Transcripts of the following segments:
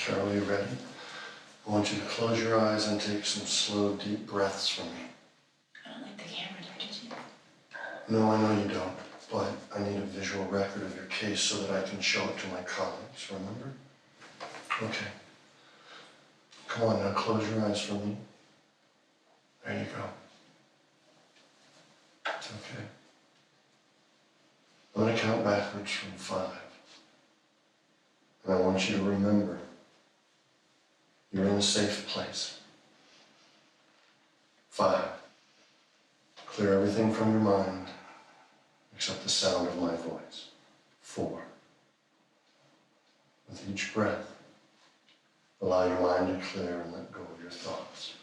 Carol, are you ready? I want you to close your eyes and take some slow, deep breaths from me. I don't like the camera, Dr. G. No, I know you don't, but I need a visual record of your case so that I can show it to my colleagues, remember? Okay. Come on, now close your eyes for me. There you go. It's okay. I'm going to count backwards from 5. And I want you to remember, you're in a safe place. 5. Clear everything from your mind, except the sound of my voice. 4. With each breath, allow your mind to clear and let go of your thoughts.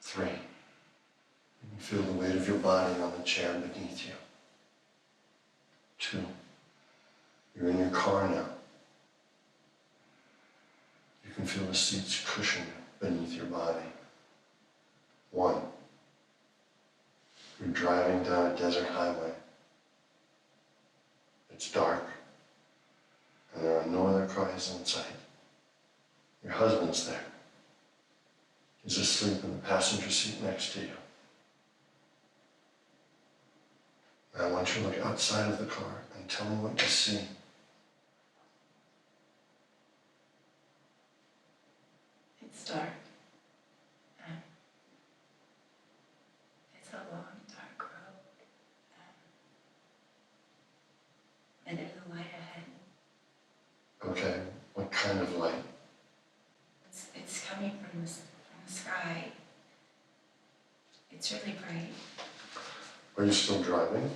3. You can feel the weight of your body on the chair beneath you. 2. You're in your car now. You can feel the seat's cushion beneath your body. 1. You're driving down a desert highway. It's dark, and there are no other cars in sight. Your husband's there. He's asleep in the passenger seat next to you. Now I want you to look outside of the car and tell me what you see. It's dark. It's a long, dark road. And there's a light ahead. Okay, what kind of light? It's coming from the sky. It's really bright. Are you still driving?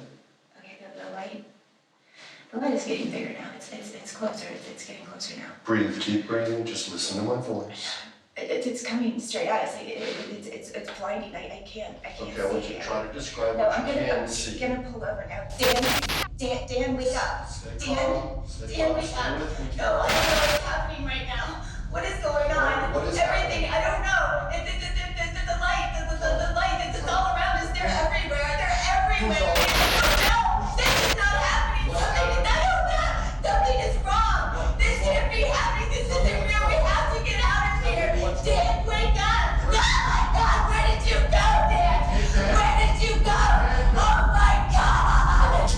Okay, the light is getting bigger now. It's closer. It's getting closer now. Breathe, keep breathing, just listen to my voice. It's coming straight at us. It's blinding. I can't see. Okay, I want you to try to describe No, what you can see. I'm gonna pull over now. Dan, wake up. Stay calm, Dan, wake stay up. with me. No, I don't know what's happening right now. What is going on? What is Everything, happening? I don't know. The light, it's all around us. They're everywhere. They're everywhere. I don't know. This is not happening. Something is wrong. This shouldn't be happening. This isn't real. We have to get out of here. Dan, wake up. Oh my God, where did you go, Dan? Where did you go? Oh my God.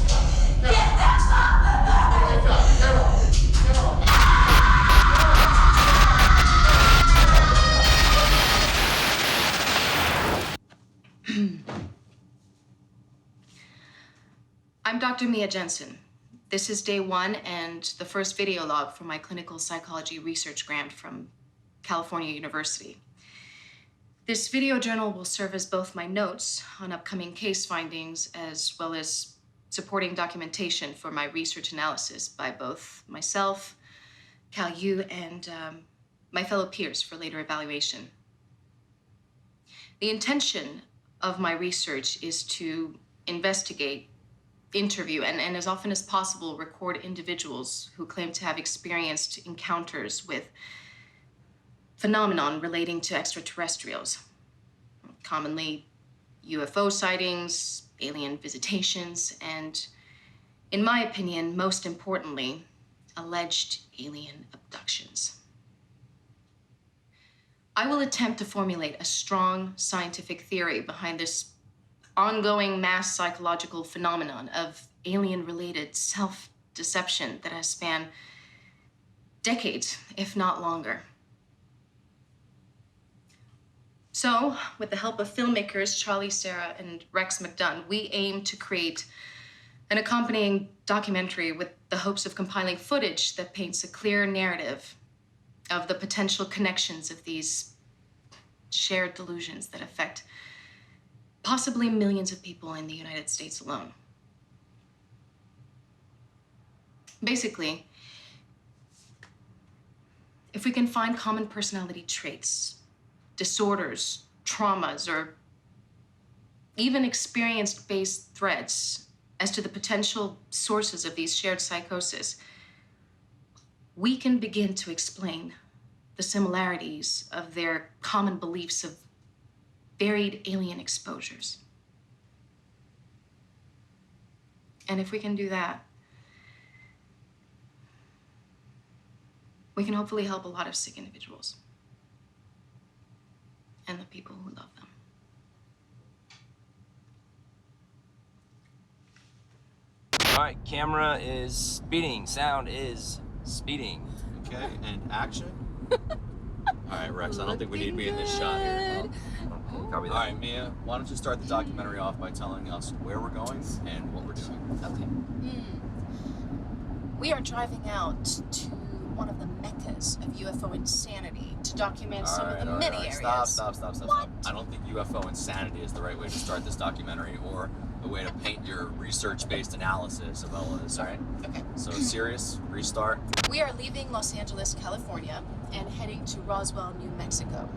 Get that off of us. I'm Dr. Mia Jansen. This is day 1 and the first video log for my clinical psychology research grant from California University. This video journal will serve as both my notes on upcoming case findings as well as supporting documentation for my research analysis by both myself, Cal U, and my fellow peers for later evaluation. The intention of my research is to investigate, interview, and as often as possible, record individuals who claim to have experienced encounters with phenomenon relating to extraterrestrials. Commonly, UFO sightings, alien visitations, and, in my opinion, most importantly, alleged alien abductions. I will attempt to formulate a strong scientific theory behind this ongoing mass psychological phenomenon of alien-related self-deception that has spanned decades, if not longer. So, with the help of filmmakers Charlie Sarah and Rex McDunn, we aim to create an accompanying documentary with the hopes of compiling footage that paints a clear narrative of the potential connections of these shared delusions that affect possibly millions of people in the United States alone. Basically, if we can find common personality traits, disorders, traumas, or even experience-based threads as to the potential sources of these shared psychoses, we can begin to explain the similarities of their common beliefs of varied alien exposures. And if we can do that, we can hopefully help a lot of sick individuals and the people who love them. All right, camera is speeding, sound is speeding. Okay, and action. All right, Rex, I don't think we need me in this shot here. Okay, copy that. All right, Mia, why don't you start the documentary off by telling us where we're going and what we're doing? Okay. We are driving out to one of the meccas of UFO insanity to document some of the many areas. Stop. What? I don't think UFO insanity is the right way to start this documentary or the way to paint your research-based analysis of all of this, all right? Okay. So serious, restart. We are leaving Los Angeles, California, and heading to Roswell, New Mexico.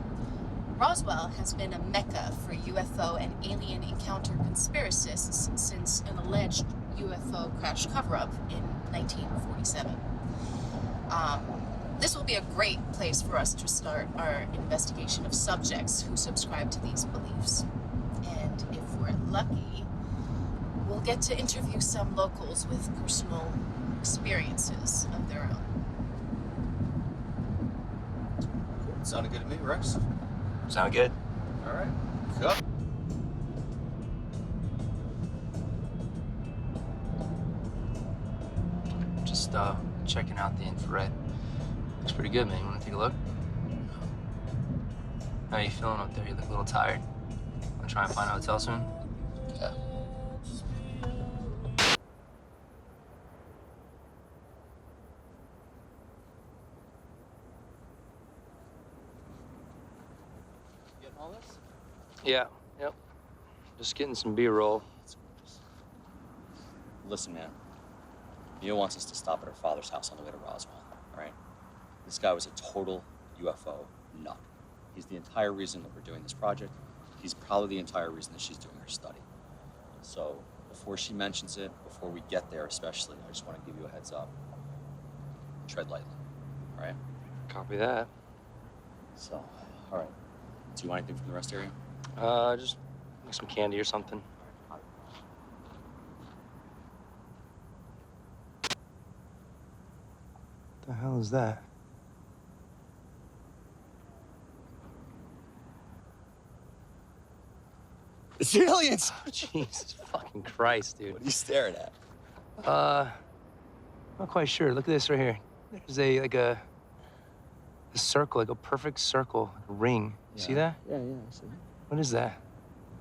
Roswell has been a mecca for UFO and alien encounter conspiracists since an alleged UFO crash cover-up in 1947. This will be a great place for us to start our investigation of subjects who subscribe to these beliefs. And if we're lucky, we'll get to interview some locals with personal experiences of their own. Cool. Sounded good to me, Rex. Sound good? All right, go. Just checking out the infrared. Looks pretty good, man. You want to take a look? How you feeling up there? You look a little tired. Want to try and find a hotel soon? Yeah. Getting all this? Yeah. Yep. Just getting some B-roll. Listen, man. Mia wants us to stop at her father's house on the way to Roswell, all right? This guy was a total UFO nut. He's the entire reason that we're doing this project. He's probably the entire reason that she's doing her study. So before she mentions it, before we get there especially, I just want to give you a heads up. Tread lightly, all right? Copy that. So, all right. Do you want anything from the rest area? Just like some candy or something. The hell is that? It's the aliens! Jesus fucking Christ, dude. What are you staring at? Not quite sure. Look at this right here. There's a circle, like a perfect circle, a ring. You see that? Yeah, I see. What is that?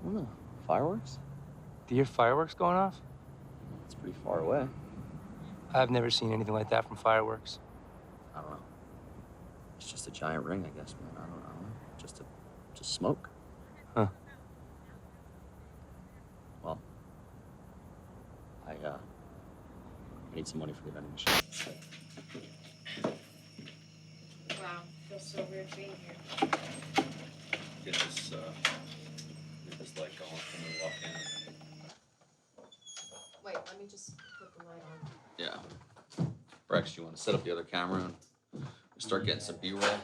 I don't know. Fireworks? Do you hear fireworks going off? It's pretty far away. I've never seen anything like that from fireworks. I don't know. It's just a giant ring, I guess, man. I don't know. Just smoke. Huh. Well, I need some money for the vending machine. Wow, feels so weird being here. Get this light going when we walk in. Wait, let me just put the light on. Yeah. Rex, you want to set up the other camera and start getting some B-roll?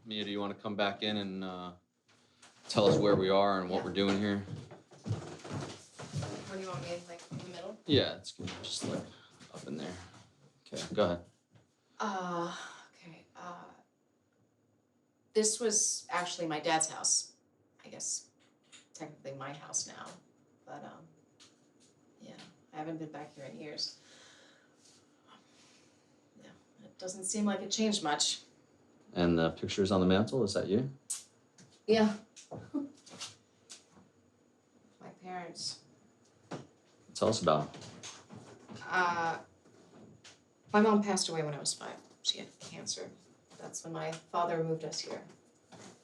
Mia, do you want to come back in and tell us where we are and what we're doing here? Where do you want me, like, in the middle? Yeah, it's good. Just like up in there. Okay, go ahead. Okay. This was actually my dad's house. I guess technically my house now. But, yeah, I haven't been back here in years. Yeah, it doesn't seem like it changed much. And the pictures on the mantle, is that you? Yeah. My parents. Tell us about it. My mom passed away when I was 5. She had cancer. That's when my father moved us here.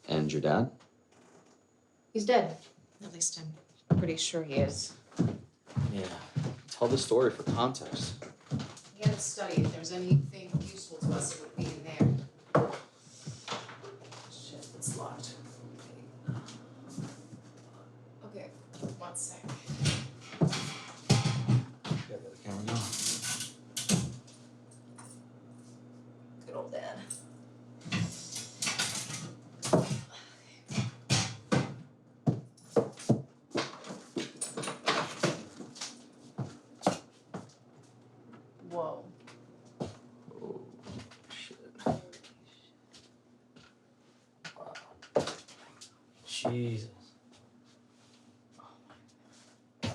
And your dad? He's dead. At least I'm pretty sure he is. Yeah. Tell the story for context. We had to study if there's anything useful to us, it would be in there. Shit, it's locked. Okay, 1 sec. Yeah, let the camera go. Good old dad. Jesus.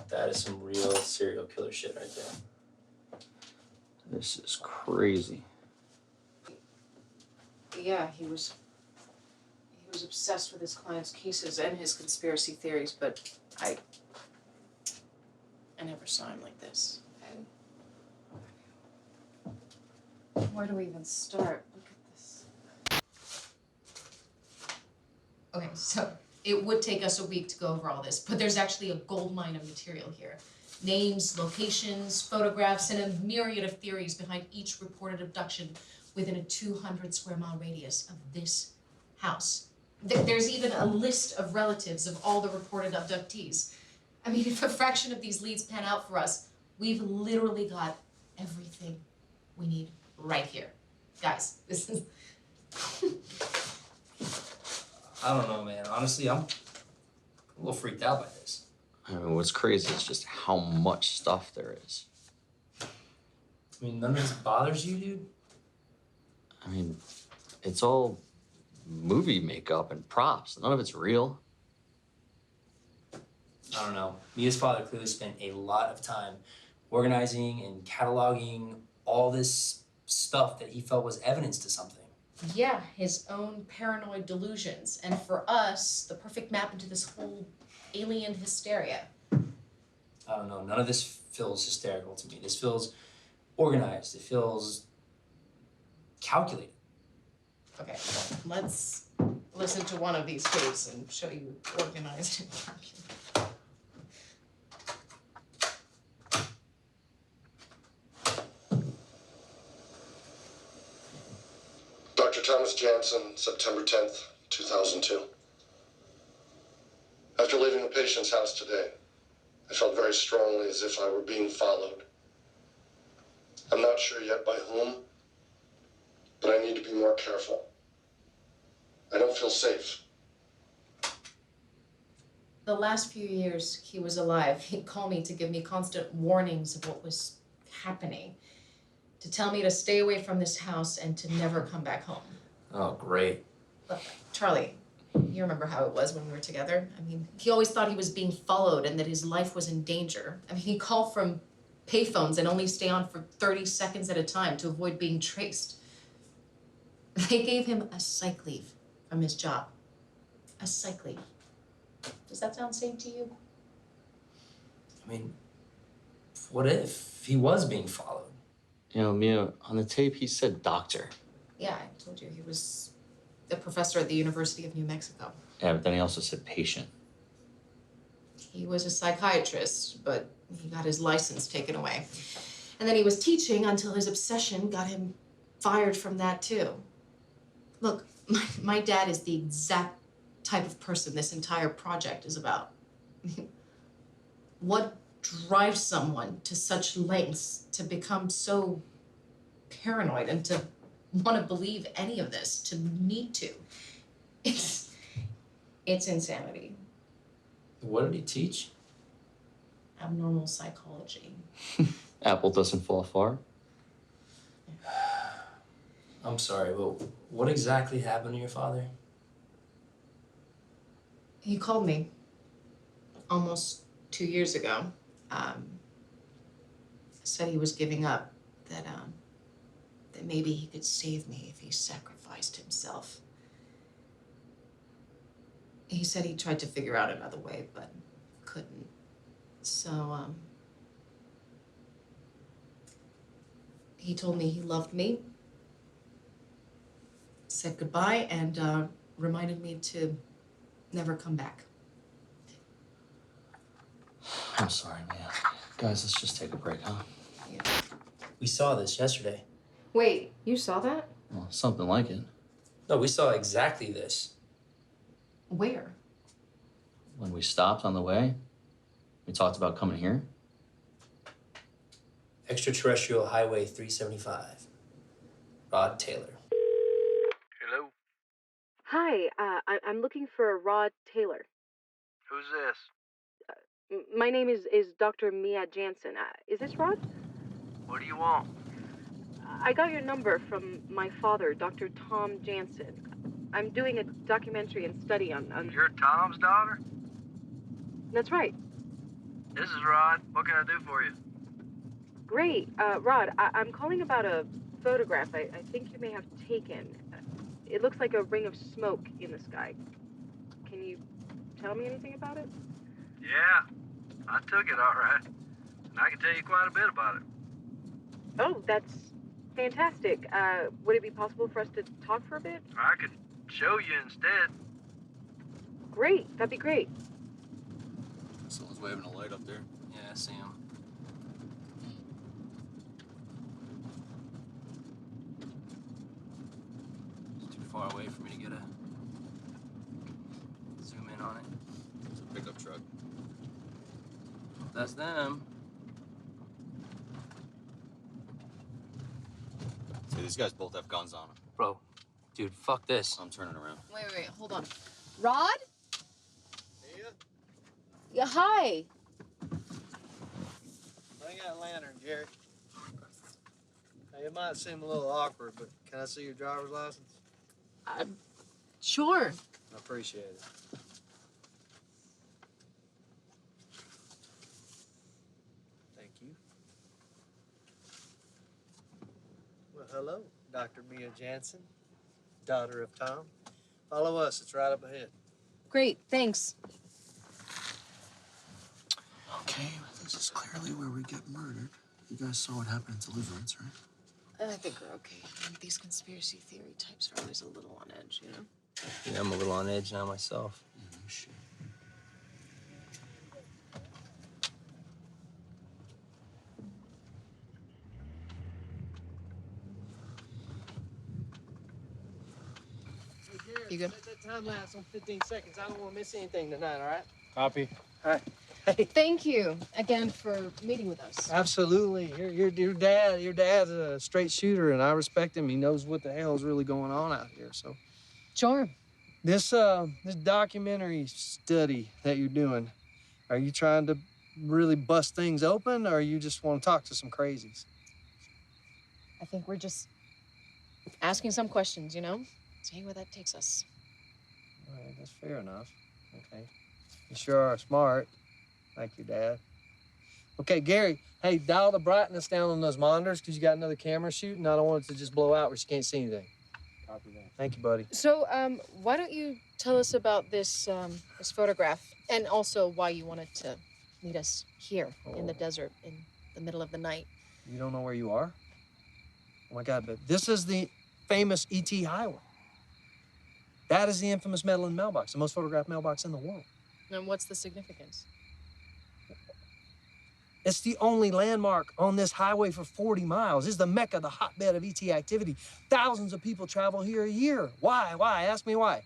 That is some real serial killer shit right there. This is crazy. Yeah, he was obsessed with his clients' cases and his conspiracy theories, but I never saw him like this. Where do we even start? Look at this. Okay, so it would take us a week to go over all this, but there's actually a goldmine of material here. Names, locations, photographs, and a myriad of theories behind each reported abduction within a 200 square mile radius of this house. There's even a list of relatives of all the reported abductees. I mean, if a fraction of these leads pan out for us, we've literally got everything we need right here. Guys, this is... I don't know, man. Honestly, I'm a little freaked out by this. I mean, what's crazy is just how much stuff there is. I mean, none of this bothers you, dude? I mean, it's all movie makeup and props. None of it's real. I don't know. Mia's father clearly spent a lot of time organizing and cataloging all this stuff that he felt was evidence to something. Yeah, his own paranoid delusions. And for us, the perfect map into this whole alien hysteria. I don't know. None of this feels hysterical to me. This feels organized. It feels calculated. Okay, let's listen to one of these tapes and show you organized and calculated. Dr. Thomas Jansen, September 10th, 2002. After leaving a patient's house today, I felt very strongly as if I were being followed. I'm not sure yet by whom, but I need to be more careful. I don't feel safe. The last few years he was alive, he'd call me to give me constant warnings of what was happening, to tell me to stay away from this house and to never come back home. Oh, great. Look, Charlie, you remember how it was when we were together? I mean, he always thought he was being followed and that his life was in danger. I mean, he'd call from payphones and only stay on for 30 seconds at a time to avoid being traced. They gave him a psych leave from his job. A psych leave. Does that sound sane to you? I mean, what if he was being followed? You know, Mia, on the tape, he said doctor. Yeah, I told you he was a professor at the University of New Mexico. Yeah, but then he also said patient. He was a psychiatrist, but he got his license taken away. And then he was teaching until his obsession got him fired from that too. Look, my dad is the exact type of person this entire project is about. What drives someone to such lengths to become so paranoid and to want to believe any of this, to need to? It's insanity. What did he teach? Abnormal psychology. Apple doesn't fall far. I'm sorry, but what exactly happened to your father? He called me almost 2 years ago. Said he was giving up, that maybe he could save me if he sacrificed himself. He said he tried to figure out another way, but couldn't. So, he told me he loved me, said goodbye, and reminded me to never come back. I'm sorry, Mia. Guys, let's just take a break, huh? Yeah. We saw this yesterday. Wait, you saw that? Well, something like it. No, we saw exactly this. Where? When we stopped on the way, we talked about coming here. Extraterrestrial Highway 375. Rod Taylor. Hello? Hi, I'm looking for Rod Taylor. Who's this? My name is Dr. Mia Jansen. Is this Rod? What do you want? I got your number from my father, Dr. Tom Jansen. I'm doing a documentary and study on... You're Tom's daughter? That's right. This is Rod. What can I do for you? Great. Rod, I'm calling about a photograph I think you may have taken. It looks like a ring of smoke in the sky. Can you tell me anything about it? Yeah, I took it all right. And I can tell you quite a bit about it. Oh, that's fantastic. Would it be possible for us to talk for a bit? I could show you instead. Great. That'd be great. Someone's waving a light up there. Yeah, I see him. It's too far away for me to get a zoom in on it. It's a pickup truck. That's them. See, these guys both have guns on them. Bro, dude, fuck this. I'm turning around. Wait, hold on. Rod? Yeah? Yeah, hi. I got a lantern, Gary. Now, it might seem a little awkward, but can I see your driver's license? Sure. I appreciate it. Thank you. Well, hello, Dr. Mia Jansen, daughter of Tom. Follow us, it's right up ahead. Great, thanks. Okay, this is clearly where we get murdered. You guys saw what happened in Deliverance, right? I think we're okay. These conspiracy theory types are always a little on edge, you know? Yeah, I'm a little on edge now myself. Shit. You good? Set that time lapse on 15 seconds. I don't want to miss anything tonight, all right? Copy. Hey. Thank you again for meeting with us. Absolutely. Your dad's a straight shooter, and I respect him. He knows what the hell is really going on out here. So Sure. this documentary study that you're doing, are you trying to really bust things open, or you just want to talk to some crazies? I think we're just asking some questions, you know? Seeing where that takes us. All right, that's fair enough. Okay. You sure are smart, like your dad. Okay, Gary, hey, dial the brightness down on those monitors because you got another camera shooting. I don't want it to just blow out where you can't see anything. Copy that. Thank you, buddy. So, why don't you tell us about this photograph and also why you wanted to meet us here in the desert in the middle of the night? You don't know where you are? Oh my God, but this is the famous ET highway. That is the infamous Medellin mailbox, the most photographed mailbox in the world. And what's the significance? It's the only landmark on this highway for 40 miles. It's the mecca, the hotbed of ET activity. Thousands of people travel here a year. Why? Ask me why.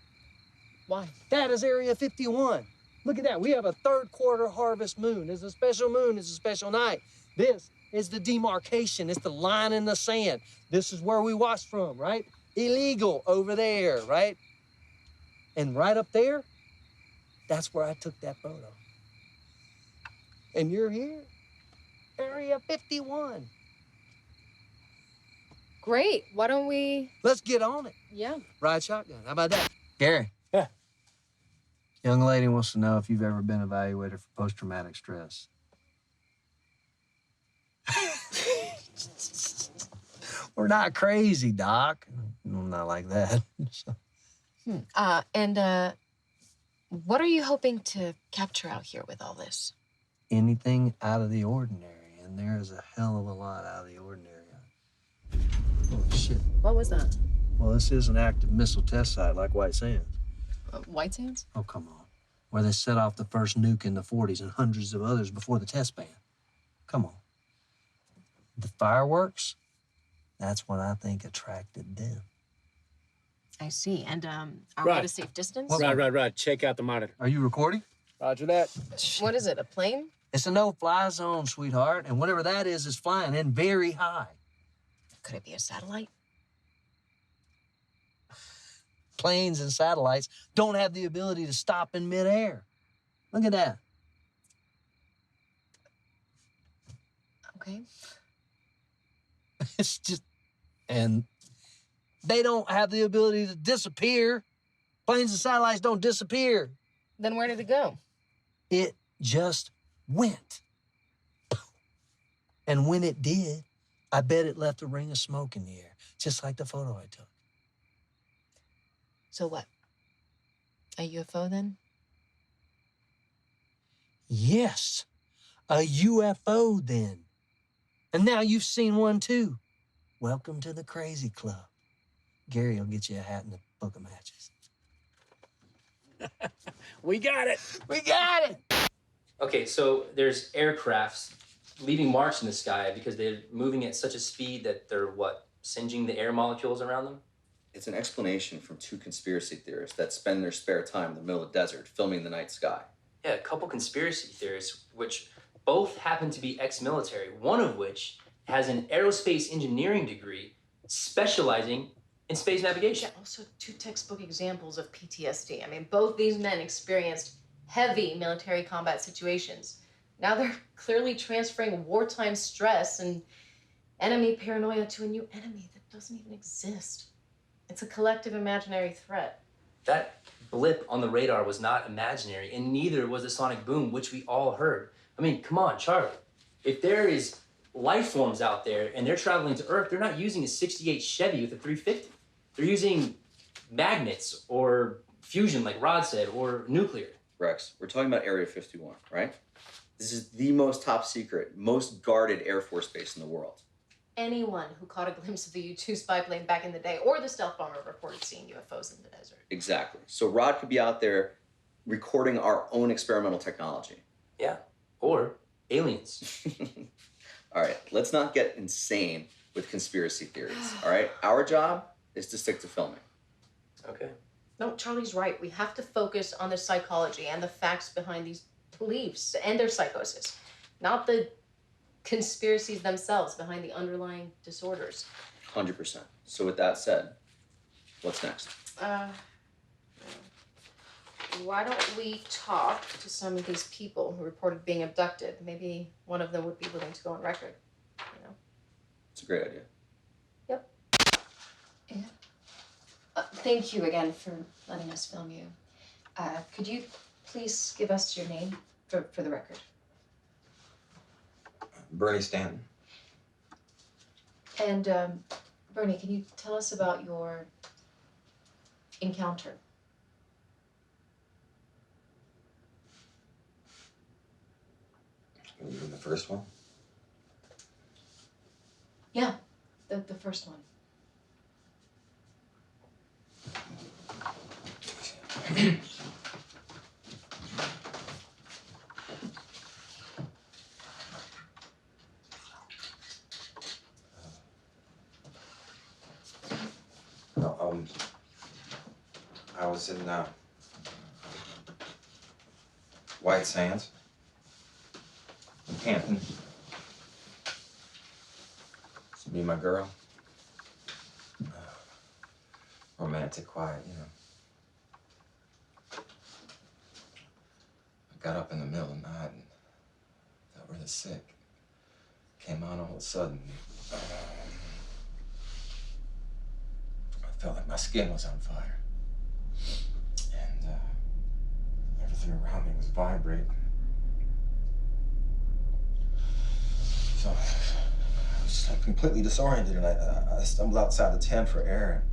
Why? That is Area 51. Look at that. We have a third quarter harvest moon. It's a special moon. It's a special night. This is the demarcation. It's the line in the sand. This is where we watch from, right? Illegal over there, right? And right up there, that's where I took that photo. And you're here? Area 51. Great. Why don't we? Let's get on it. Yeah. Ride shotgun. How about that? Gary. Yeah. Young lady wants to know if you've ever been evaluated for post-traumatic stress. We're not crazy, Doc. I'm not like that. What are you hoping to capture out here with all this? Anything out of the ordinary, and there is a hell of a lot out of the ordinary. Holy shit. What was that? Well, this is an active missile test site like White Sands. White Sands? Oh, come on. Where they set off the first nuke in the 40s and hundreds of others before the test ban. Come on. The fireworks, that's what I think attracted them. I see. And are we Right. at a safe distance? Right. Check out the monitor. Are you recording? Roger that. What is it? A plane? It's a no-fly zone, sweetheart, and whatever that is flying in very high. Could it be a satellite? Planes and satellites don't have the ability to stop in midair. Look at that. Okay. It's just, and they don't have the ability to disappear Planes and satellites don't disappear. Then where did it go? It just went. And when it did, I bet it left a ring of smoke in the air, just like the photo I took. So what? A UFO then? Yes, a UFO then. And now you've seen one too. Welcome to the crazy club. Gary will get you a hat and a book of matches. We got it. We got it. Okay, so there's aircrafts leaving marks in the sky because they're moving at such a speed that they're, what, singeing the air molecules around them? It's an explanation from two conspiracy theorists that spend their spare time in the middle of the desert filming the night sky. Yeah, a couple conspiracy theorists, which both happen to be ex-military, one of which has an aerospace engineering degree specializing in space navigation. Yeah, also two textbook examples of PTSD. I mean, both these men experienced heavy military combat situations. Now they're clearly transferring wartime stress and enemy paranoia to a new enemy that doesn't even exist. It's a collective imaginary threat. That blip on the radar was not imaginary, and neither was the sonic boom, which we all heard. I mean, come on, Charlie. If there is life forms out there and they're traveling to Earth, they're not using a 68 Chevy with a 350. They're using magnets or fusion, like Rod said, or nuclear. Rex, we're talking about Area 51, right? This is the most top secret, most guarded Air Force base in the world. Anyone who caught a glimpse of the U-2 spy plane back in the day or the stealth bomber reported seeing UFOs in the desert. Exactly. So Rod could be out there recording our own experimental technology. Yeah, or aliens. All right, let's not get insane with conspiracy theories, all right? Our job is to stick to filming. Okay. No, Charlie's right. We have to focus on the psychology and the facts behind these beliefs and their psychosis, not the conspiracies themselves behind the underlying disorders. 100%. So with that said, what's next? Why don't we talk to some of these people who reported being abducted? Maybe one of them would be willing to go on record, you know? It's a great idea. Yep. Yeah. Thank you again for letting us film you. Could you please give us your name for the record? Bernie Stanton. And Bernie, can you tell us about your encounter? You mean the first one? Yeah, the first one. I was in White Sands, camping. It's me and my girl. Romantic, quiet, you know. I got up in the middle of the night and felt really sick. Came on all of a sudden. I felt like my skin was on fire. And everything around me was vibrating. So I was like, completely disoriented, and I stumbled outside the tent for air.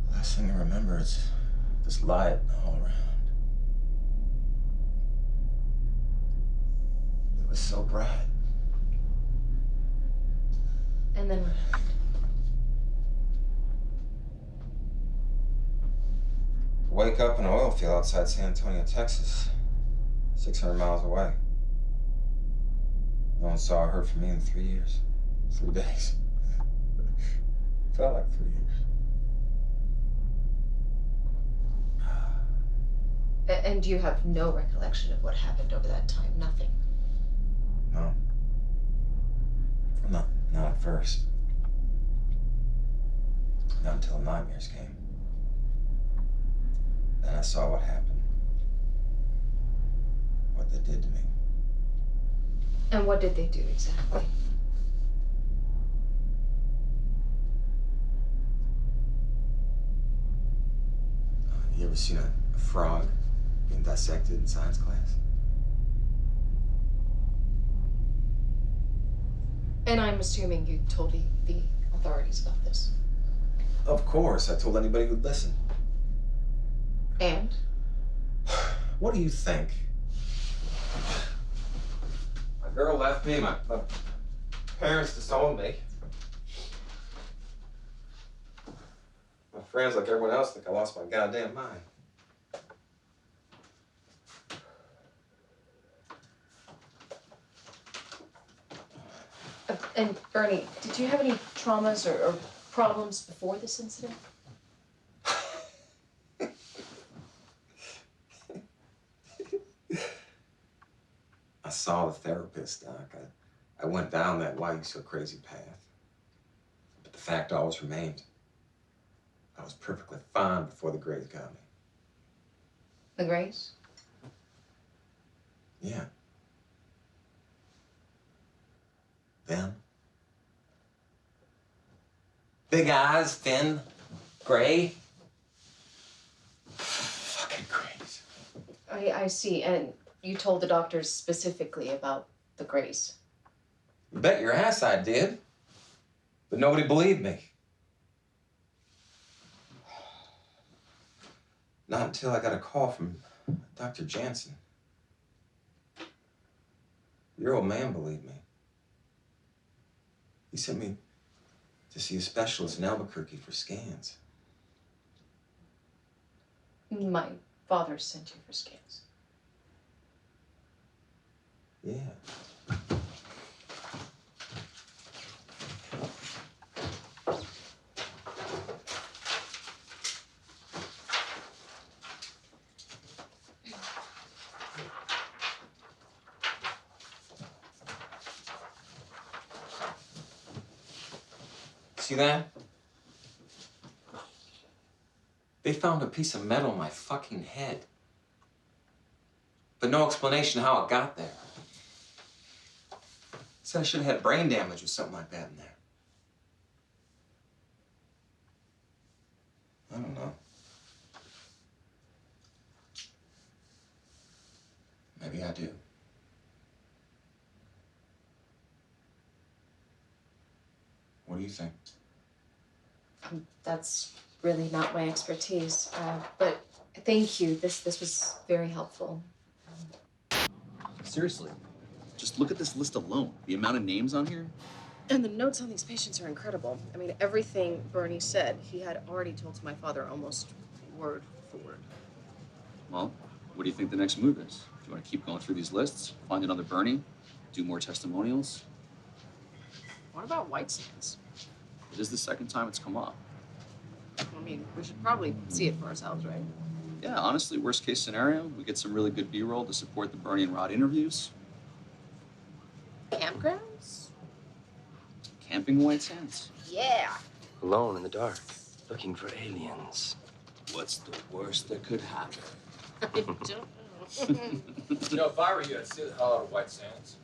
The last thing I remember is this light all around. It was so bright. And then what happened? Wake up in an oil field outside San Antonio, Texas, 600 miles away. No one saw or heard from me in 3 years, 3 days. Felt like 3 years. And you have no recollection of what happened over that time? Nothing? No. Not at first. Not until the nightmares came. Then I saw what happened. What they did to me. And what did they do exactly? ever seen a frog being dissected in science class? And I'm assuming you told the authorities about this. Of course, I told anybody who'd listen. And? What do you think? My girl left me, my parents disowned me. My friends, like everyone else, think I lost my goddamn mind. And Bernie, did you have any traumas or problems before this incident? I saw the therapist, Doc. I went down that why you so crazy path. But the fact always remained. I was perfectly fine before the Greys got me. The Greys? Yeah. Them. Big eyes, thin, gray. Fucking Greys. I see. And you told the doctors specifically about the Greys. You bet your ass I did. But nobody believed me. Not until I got a call from Dr. Jansen. Your old man believed me. He sent me to see a specialist in Albuquerque for scans. My father sent you for scans. Yeah. See that? They found a piece of metal in my fucking head. But no explanation how it got there. Said I should have had brain damage or something like that in there. I don't know. Maybe I do. What do you think? That's really not my expertise. But thank you. This was very helpful. Seriously, just look at this list alone. The amount of names on here. And the notes on these patients are incredible. I mean, everything Bernie said, he had already told to my father almost word for word. Well, what do you think the next move is? Do you want to keep going through these lists, find another Bernie, do more testimonials? What about white sands? It is the second time it's come up. I mean, we should probably see it for ourselves, right? Yeah, honestly, worst case scenario, we get some really good B-roll to support the Bernie and Rod interviews. Campgrounds? Camping White Sands. Yeah. Alone in the dark, looking for aliens. What's the worst that could happen? I don't know. You know, if I were you, I'd steer the hell out of White Sands.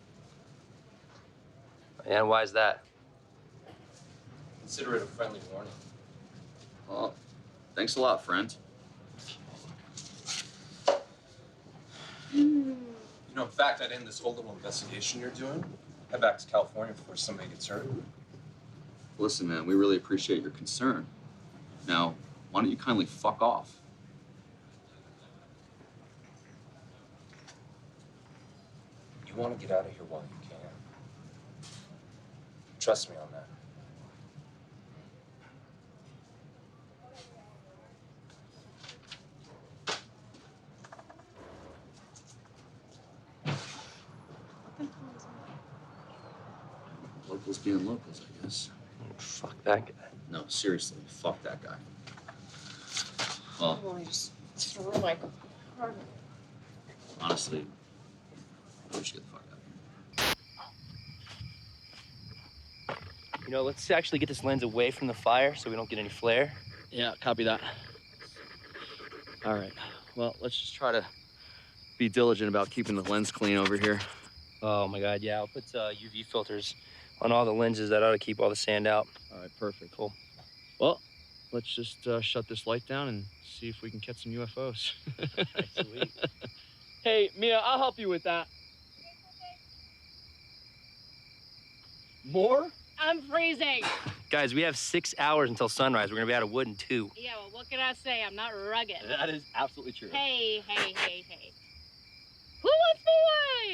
And why is that? Consider it a friendly warning. Well, thanks a lot, friend. You know, in fact, I'd end this whole little investigation you're doing. Head back to California before somebody gets hurt. Listen, man, we really appreciate your concern. Now, why don't you kindly fuck off? You want to get out of here while you can. Trust me on that. Locals being locals, I guess. Fuck that guy. No, seriously, fuck that guy. Well, Oh, I just threw my card. honestly, we should get the fuck out. You know, let's actually get this lens away from the fire so we don't get any flare. Yeah, copy that. All right. Well, let's just try to be diligent about keeping the lens clean over here. Oh my God, yeah, I'll put UV filters on all the lenses. That ought to keep all the sand out. All right, perfect. Cool. Well, let's just shut this light down and see if we can catch some UFOs. Sweet. Hey, Mia, I'll help you with that. More? I'm freezing. Guys, we have 6 hours until sunrise. We're gonna be out of wood in 2. Yeah, well, what can I say? I'm not rugged. That is absolutely true. Hey. Who wants the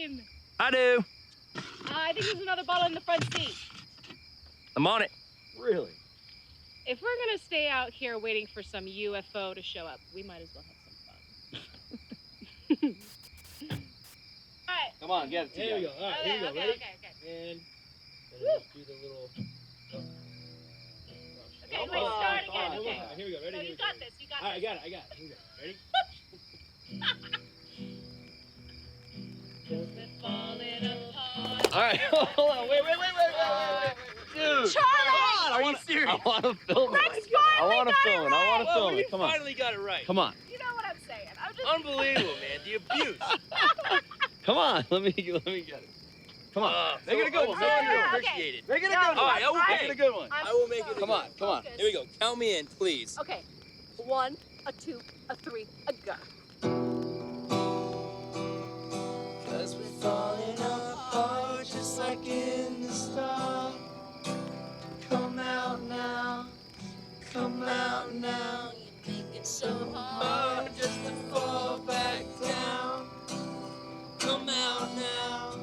wine? I do. I think there's another bottle in the front seat. I'm on it. Really? If we're gonna stay out here waiting for some UFO to show up, we might as well have some fun. All right. Come on, get it together. Here we go. All right, here we go. Okay, Ready? okay. And just do the little. Okay, wait, start again. Come Okay. on, here we go. Ready? No, Here you we got go. this. You got All right, this. I got it. Here we go. Ready? All right, hold on. Wait. Dude. Charlie! Are you serious? I want to film it. Rex I want to film it. I want to Whoa, film you it. Come on. finally got it right. Come on. You know what I'm saying. I'm just... Unbelievable, man. The abuse. Come on. Let me get it. Come on. Make it a good one. Make it a good one. Appreciated. Make it a good one. All right, okay. Make it a good one. I will make it. Come on. Here we go. Count me in, please. Okay. 1, a 2, a 3, a go. Cause we're falling apart just like in the start. Come out now, come out now. You think it's so hard just to fall back down. Come out now,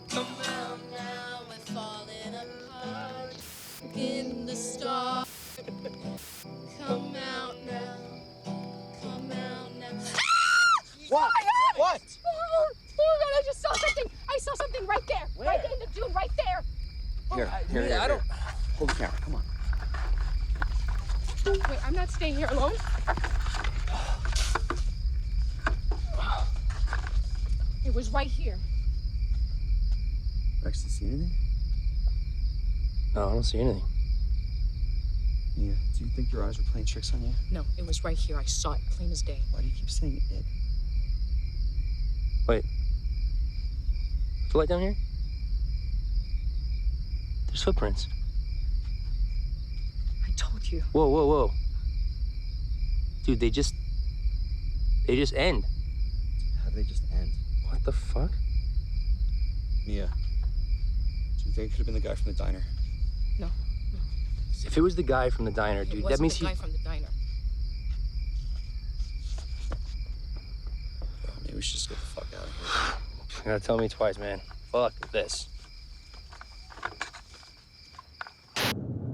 come out now. We're falling apart in the start. Come out now, come out now. What? What? Oh God, I just saw something. I saw something right there. Where? Right in the dune, right there. Here. I don't. Hold the camera. Come on. Wait, I'm not staying here alone. It was right here. Rex, did you see anything? No, I don't see anything. Mia, do you think your eyes were playing tricks on you? No, it was right here. I saw it plain as day. Why do you keep saying it? Wait. The light down here? There's footprints. I told you. Whoa. Dude, they just end. How do they just end? What the fuck? Mia, do you think it could have been the guy from the diner? No. If it was the guy from the diner, It dude, wasn't that means the guy from the diner. Maybe we should just get the fuck out of here. You gotta tell me twice, man. Fuck this.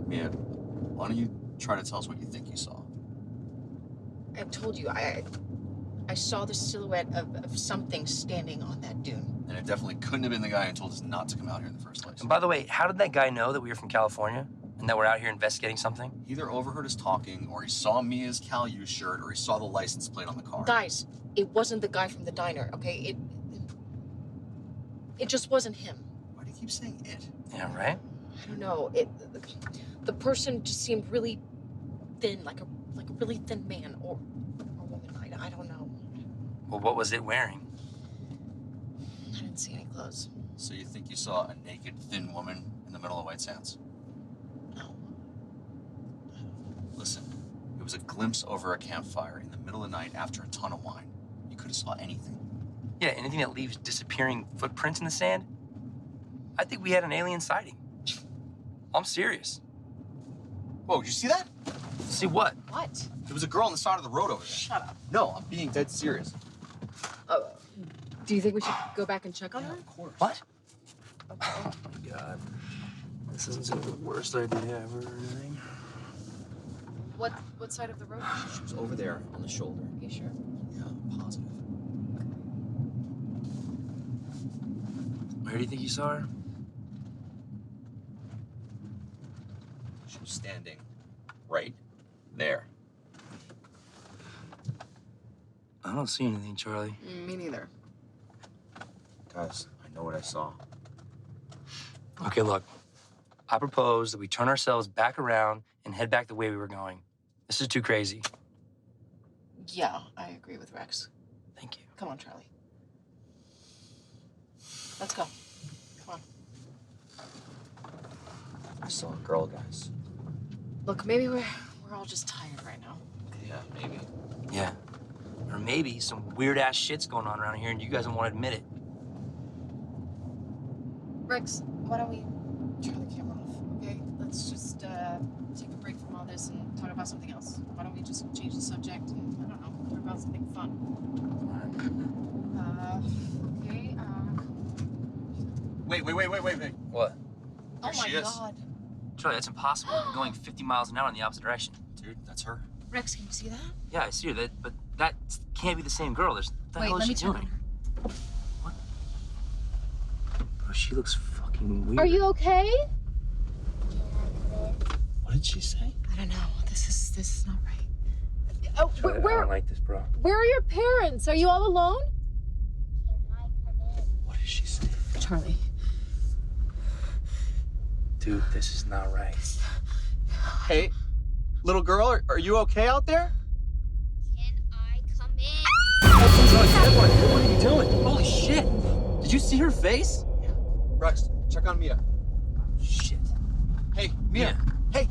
Mia, why don't you try to tell us what you think you saw? I told you, I saw the silhouette of something standing on that dune. And it definitely couldn't have been the guy who told us not to come out here in the first place. And by the way, how did that guy know that we were from California and that we're out here investigating something? He either overheard us talking, or he saw Mia's Cal U shirt, or he saw the license plate on the car. Guys, it wasn't the guy from the diner, okay? It just wasn't him. Why do you keep saying it? Yeah, right? I don't know. The person just seemed really thin, like a really thin man or woman. I don't know. Well, what was it wearing? I didn't see any clothes. So you think you saw a naked, thin woman in the middle of White Sands? No. Listen, it was a glimpse over a campfire in the middle of the night after a ton of wine. You could have saw anything. Yeah, anything that leaves disappearing footprints in the sand? I think we had an alien sighting. I'm serious. Whoa, did you see that? See what? What? There was a girl on the side of the road over there. Shut up. No, I'm being dead serious. Do you think we should go back and check on her? Of course. What? Oh my God. This isn't the worst idea ever or anything. What side of the road? She was over there on the shoulder. You sure? Yeah, I'm positive. Where do you think you saw her? She was standing right there. I don't see anything, Charlie. Me neither. Guys, I know what I saw. Okay, look. I propose that we turn ourselves back around and head back the way we were going. This is too crazy. Yeah, I agree with Rex. Thank you. Come on, Charlie. Let's go. Come on. I saw a girl, guys. Look, maybe we're we're all just tired right now. Yeah, maybe. Yeah. Or maybe some weird-ass shit's going on around here and you guys don't want to admit it. Rex, why don't we turn the camera off, okay? Let's just take a break from all this and talk about something else. Why don't we just change the subject and, I don't know, talk about something fun. Okay, Wait. What? oh my she is. God. Charlie, that's impossible. We're going 50 miles an hour in the opposite direction. Dude, that's her. Rex, can you see that? Yeah, I see her, but that can't be the same girl. What the Wait, hell is let she me check doing? on her. What? Bro, she looks fucking weird. Are you okay? What did she say? I don't know. This is not right. Oh, Charlie, I don't like this, bro. where are your parents? Are you all alone? What did she say? Charlie. Dude, this is not right. Hey, little girl, are you okay out there? What are you doing? Holy shit! Did you see her face? Yeah. Rex, check on Mia. Shit. Hey, Mia. Hey,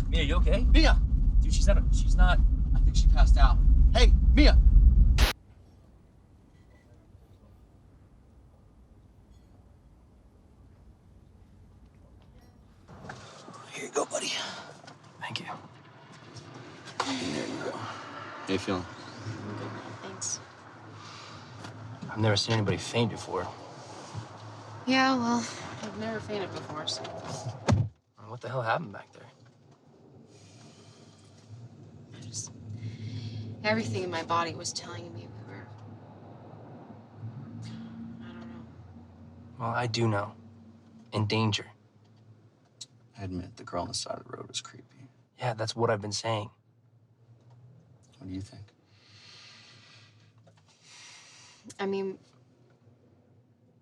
Mia, you okay? Mia. Dude, she's not. I think she passed out. Hey, Mia. Here you go, buddy. Thank you. And there you go. How you feeling? Thanks. I've never seen anybody faint before. Yeah, well, I've never fainted before, so. What the hell happened back there? Everything in my body was telling me we were. I don't know. Well, I do know. In danger. I admit, the girl on the side of the road was creepy. Yeah, that's what I've been saying. What do you think? I mean,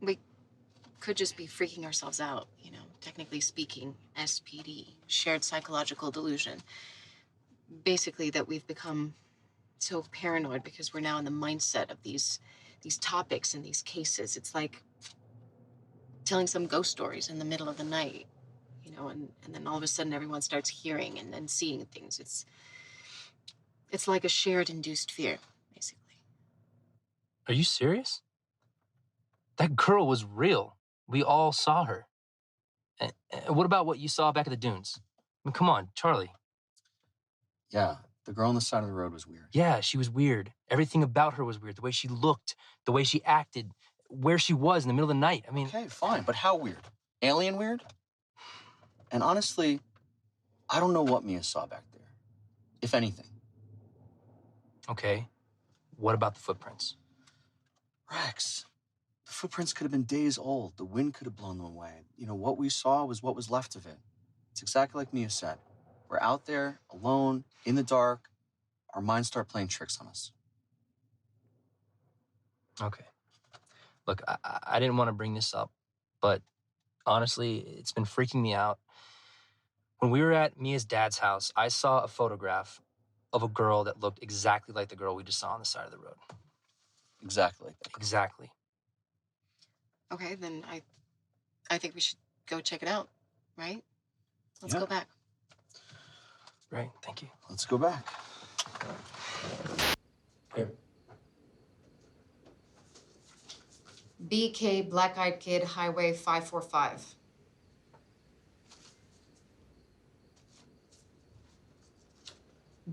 we could just be freaking ourselves out, you know, technically speaking, SPD, shared psychological delusion. Basically, that we've become so paranoid because we're now in the mindset of these topics and these cases. It's like telling some ghost stories in the middle of the night, you know, and then all of a sudden everyone starts hearing and seeing things. It's like a shared induced fear, basically. Are you serious? That girl was real. We all saw her. And what about what you saw back at the dunes? I mean, come on, Charlie. Yeah, the girl on the side of the road was weird. Yeah, she was weird. Everything about her was weird. The way she looked, the way she acted, where she was in the middle of the night. I mean... Okay, fine, but how weird? Alien weird? And honestly, I don't know what Mia saw back there, if anything. Okay, what about the footprints? Rex, the footprints could have been days old. The wind could have blown them away. You know, what we saw was what was left of it. It's exactly like Mia said. We're out there, alone, in the dark. Our minds start playing tricks on us. Okay. Look, I didn't want to bring this up, but honestly, it's been freaking me out. When we were at Mia's dad's house, I saw a photograph of a girl that looked exactly like the girl we just saw on the side of the road. Exactly like that. Exactly. Okay, then I think we should go check it out, right? Let's Yeah. go back. Right, thank you. Let's go back. Here. BK Black Eyed Kid, Highway 545.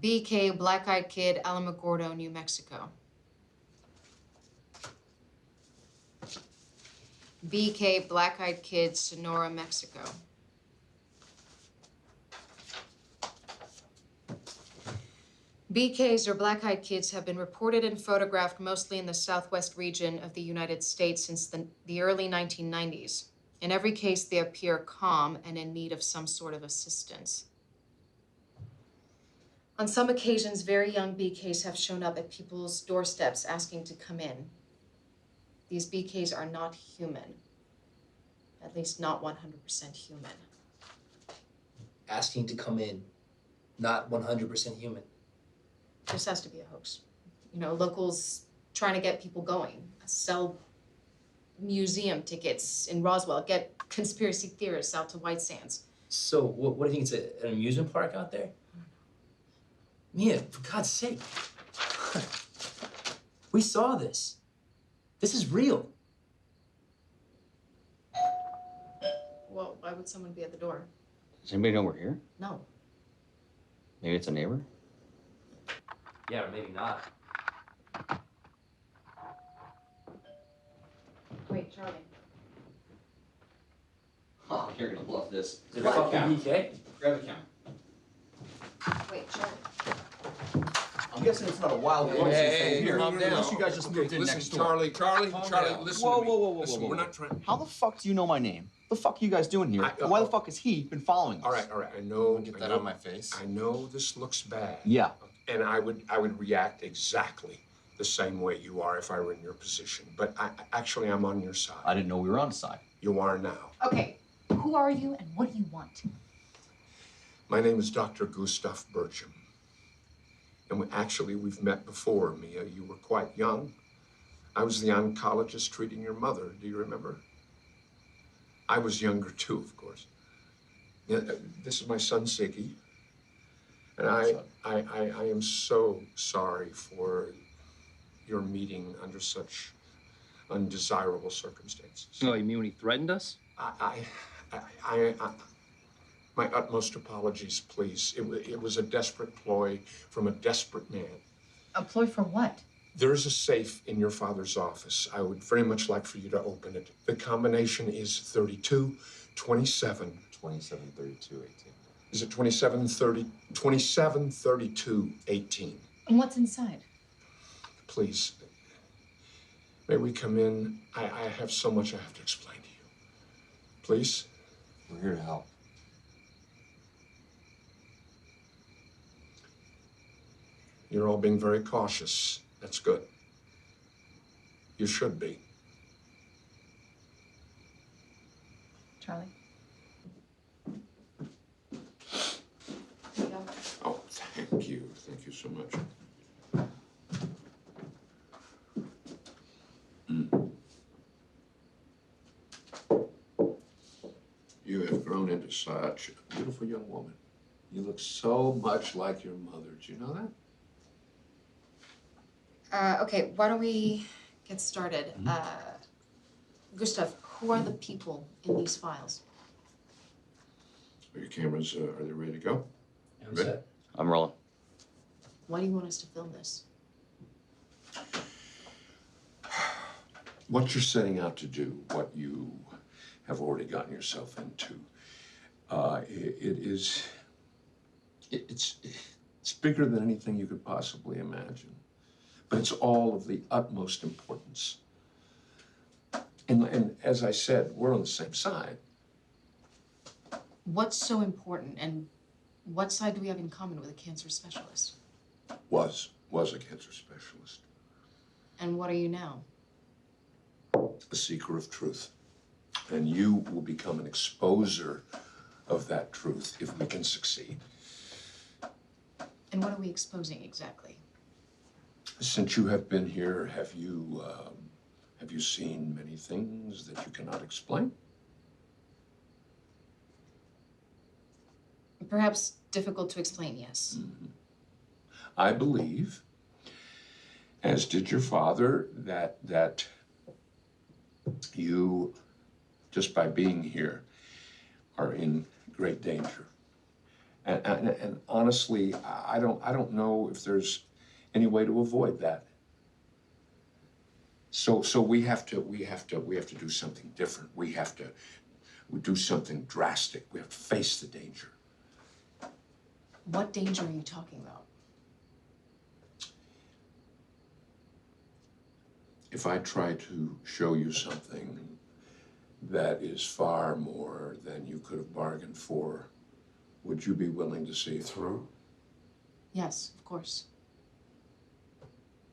BK Black Eyed Kid, Alamogordo, New Mexico. BK Black Eyed Kid, Sonora, Mexico. BKs, or black-eyed kids, have been reported and photographed mostly in the southwest region of the United States since the early 1990s. In every case, they appear calm and in need of some sort of assistance. On some occasions, very young BKs have shown up at people's doorsteps asking to come in. These BKs are not human, at least not 100% human. Asking to come in, not 100% human. This has to be a hoax. You know, locals trying to get people going, sell museum tickets in Roswell, get conspiracy theorists out to White Sands. So, what do you think? It's an amusement park out there? Mia, for God's sake. We saw this. This is real. Well, why would someone be at the door? Does anybody know we're here? No. Maybe it's a neighbor? Yeah, or maybe not. Wait, Charlie. Oh, you're gonna bluff this. Is it fucking BK? Grab the camera. Wait, Charlie. I'm guessing it's not a wild Hey, here. calm down. Unless you guys just moved in Listen, next door. Charlie, Charlie, Calm Charlie, down. listen Whoa, to me. whoa, whoa, whoa, Listen, whoa, we're whoa. not trying. How the fuck do you know my name? The fuck are you guys doing here? Why the fuck has he been following us? All right, I know. Get I that know- on my face. I know this looks bad. Yeah. And I would react exactly the same way you are if I were in your position. But actually, I'm on your side. I didn't know we were on the side. You are now. Okay, who are you and what do you want? My name is Dr. Gustav Bertram. And we've met before, Mia. You were quite young. I was the oncologist treating your mother. Do you remember? I was younger too, of course. Yeah, this is my son, Siggy. And I am so sorry for your meeting under such undesirable circumstances. Oh, you mean when he threatened us? My utmost apologies, please. It was a desperate ploy from a desperate man. A ploy for what? There is a safe in your father's office. I would very much like for you to open it. The combination is 32, 27. 27, 32, 18. Is it 27, 30, 27, 32, 18? And what's inside? Please, may we come in? I have so much I have to explain to you. Please? We're here to help. You're all being very cautious. That's good. You should be. Charlie? Oh, thank you. Thank you so much. You have grown into such a beautiful young woman. You look so much like your mother. Do you know that? Okay, why don't we get started? Gustav, who are the people in these files? Are your cameras, are they ready to go? I'm set. I'm rolling. Why do you want us to film this? What you're setting out to do, what you have already gotten yourself into, it's bigger than anything you could possibly imagine. But it's all of the utmost importance. And as I said, we're on the same side. What's so important, and what side do we have in common with a cancer specialist? Was a cancer specialist. And what are you now? A seeker of truth. And you will become an exposer of that truth if we can succeed. And what are we exposing exactly? Since you have been here, have you seen many things that you cannot explain? Perhaps difficult to explain, yes. I believe, as did your father, that you, just by being here, are in great danger. And honestly, I don't know if there's any way to avoid that. So we have to do something different. We have to do something drastic. We have to face the danger. What danger are you talking about? If I try to show you something that is far more than you could have bargained for, would you be willing to see it through? Yes, of course.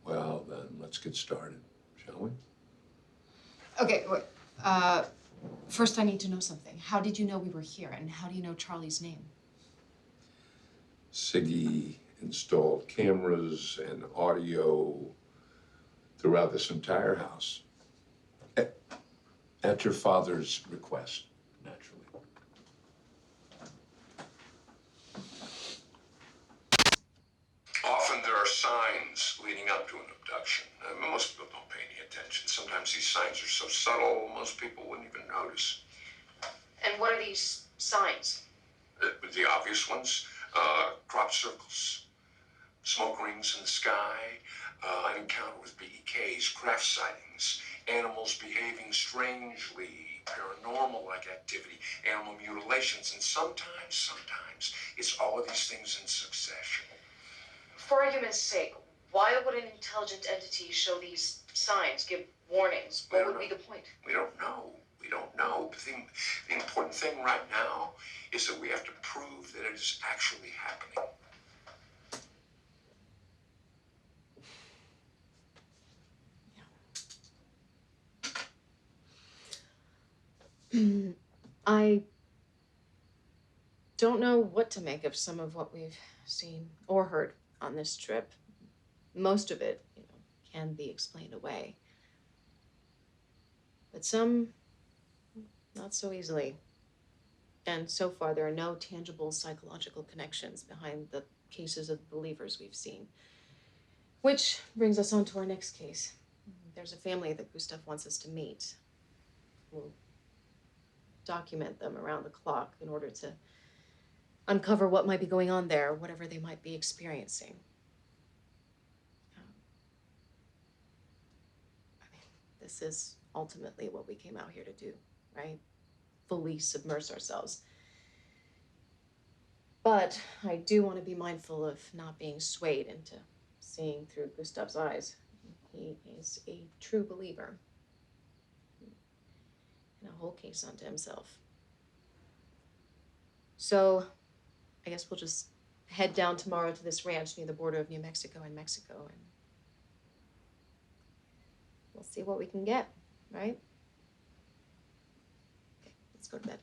Well, then let's get started, shall we? Okay, wait. First I need to know something. How did you know we were here, and how do you know Charlie's name? Siggy installed cameras and audio throughout this entire house. At your father's request, naturally. signs leading up to an abduction. Most people don't pay any attention. Sometimes these signs are so subtle, most people wouldn't even notice. And what are these signs? The obvious ones, crop circles, smoke rings in the sky, an encounter with BEKs, craft sightings, animals behaving strangely, paranormal-like activity, animal mutilations, and sometimes, it's all of these things in succession. For argument's sake, why would an intelligent entity show these signs, give warnings? What would be the point? We don't know. We don't know. But the important thing right now is that we have to prove that it is actually happening. I don't know what to make of some of what we've seen or heard on this trip. Most of it, can be explained away. But some, not so easily. And so far, there are no tangible psychological connections behind the cases of believers we've seen. Which brings us on to our next case. There's a family that Gustav wants us to meet. We'll document them around the clock in order to uncover what might be going on there, whatever they might be experiencing. This is ultimately what we came out here to do, right? Fully submerge ourselves. But I do want to be mindful of not being swayed into seeing through Gustav's eyes. He is a true believer. And a whole case unto himself. So I guess we'll just head down tomorrow to this ranch near the border of New Mexico and Mexico, and we'll see what we can get, right? Okay, let's go to bed.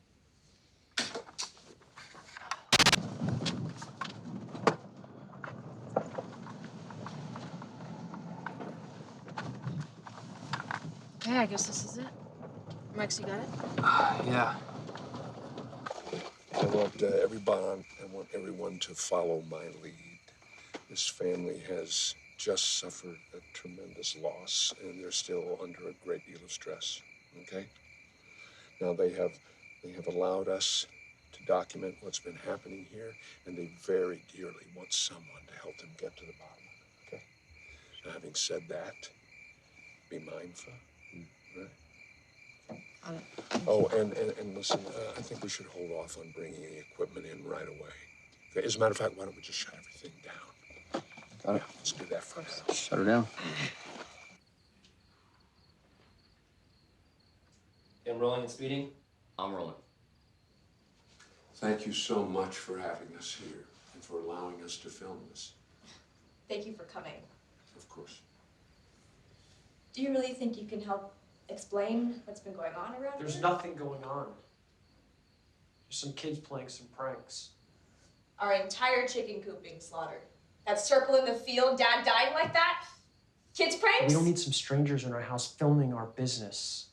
Okay, I guess this is it. Max, you got it? Yeah. I want everyone to follow my lead. This family has just suffered a tremendous loss, and they're still under a great deal of stress. Okay? Now they have allowed us to document what's been happening here, and they very dearly want someone to help them get to the bottom of it. Okay? Now, having said that, be mindful. Right? Oh, and listen, I think we should hold off on bringing any equipment in right away. Okay? As a matter of fact, why don't we just shut everything down? Got it. Let's do that for now. Shut her down. I'm rolling and speeding? I'm rolling. Thank you so much for having us here and for allowing us to film this. Thank you for coming. Of course. Do you really think you can help explain what's been going on around There's here? nothing going on. There's some kids playing some pranks. Our entire chicken coop being slaughtered. That circle in the field, Dad dying like that? Kids pranks? We don't need some strangers in our house filming our business.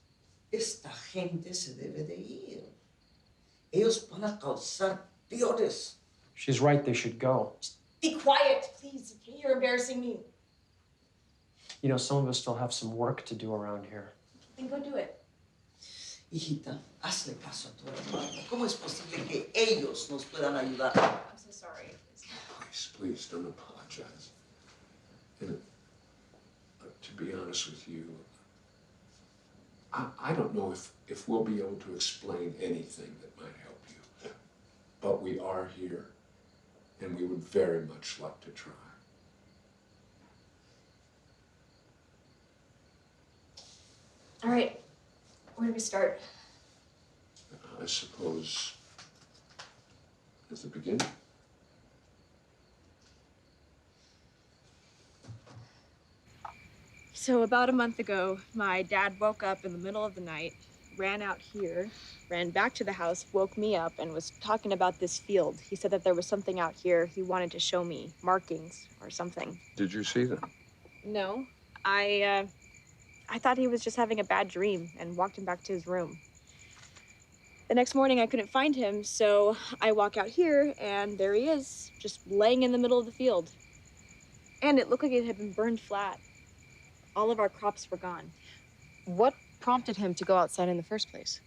Esta gente se debe de ir. Ellos van a causar peores. She's right, they should go. Be quiet, please. Okay? You're embarrassing me. You know, some of us still have some work to do around here. Then go do it. Hijita, hazle caso a tu hermano. ¿Cómo es posible que ellos nos puedan ayudar? I'm so sorry. Please don't apologize. And, to be honest with you, I don't know if we'll be able to explain anything that might help you. But we are here, and we would very much like to try. All right. Where do we start? I suppose at the beginning. So about a month ago, my dad woke up in the middle of the night, ran out here, ran back to the house, woke me up, and was talking about this field. He said that there was something out here he wanted to show me, markings or something. Did you see them? No, I thought he was just having a bad dream and walked him back to his room. The next morning, I couldn't find him, so I walk out here, and there he is, just laying in the middle of the field. And it looked like it had been burned flat. All of our crops were gone. What prompted him to go outside in the first place?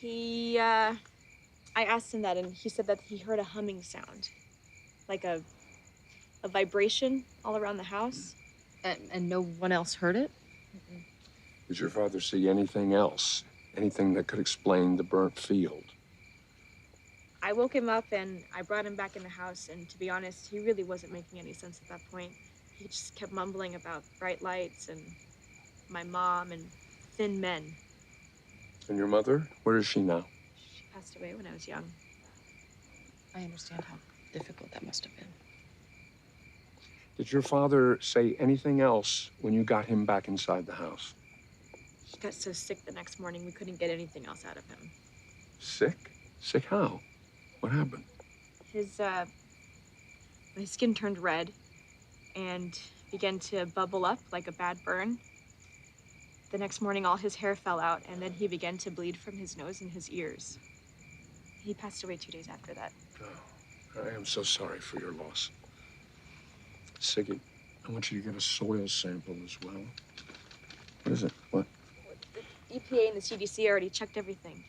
I asked him that, and he said that he heard a humming sound, like a vibration all around the house. And no one else heard it? Did your father see anything else? Anything that could explain the burnt field? I woke him up and I brought him back in the house, and to be honest, he really wasn't making any sense at that point. He just kept mumbling about bright lights and my mom and thin men. And your mother? Where is she now? She passed away when I was young. I understand how difficult that must have been. Did your father say anything else when you got him back inside the house? He got so sick the next morning, we couldn't get anything else out of him. Sick? Sick how? What happened? My skin turned red and began to bubble up like a bad burn. The next morning, all his hair fell out, and then he began to bleed from his nose and his ears. He passed away 2 days after that. Oh, I am so sorry for your loss. Siggy, I want you to get a soil sample as well. What is it? What? The EPA and the CDC already checked everything.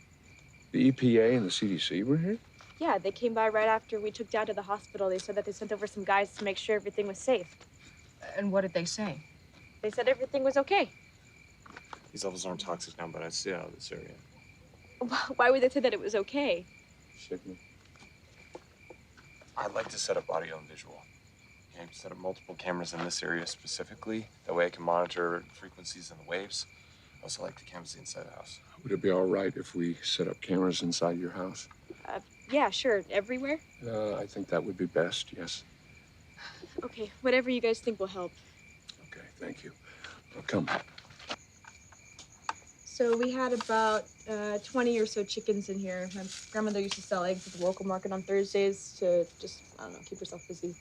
The EPA and the CDC were here? Yeah, they came by right after we took Dad to the hospital. They said that they sent over some guys to make sure everything was safe. And what did they say? They said everything was okay. These levels aren't toxic now, but I'd stay out of this area. Why would they say that it was okay? Siggy. I'd like to set up audio and visual. Okay, set up multiple cameras in this area specifically. That way I can monitor frequencies and the waves. I also like to canvass the inside of the house. Would it be all right if we set up cameras inside your house? Yeah, sure. Everywhere? I think that would be best, yes. Okay, whatever you guys think will help. Okay, thank you. Well, come. So we had about 20 or so chickens in here. My grandmother used to sell eggs at the local market on Thursdays to just, I don't know, keep herself busy.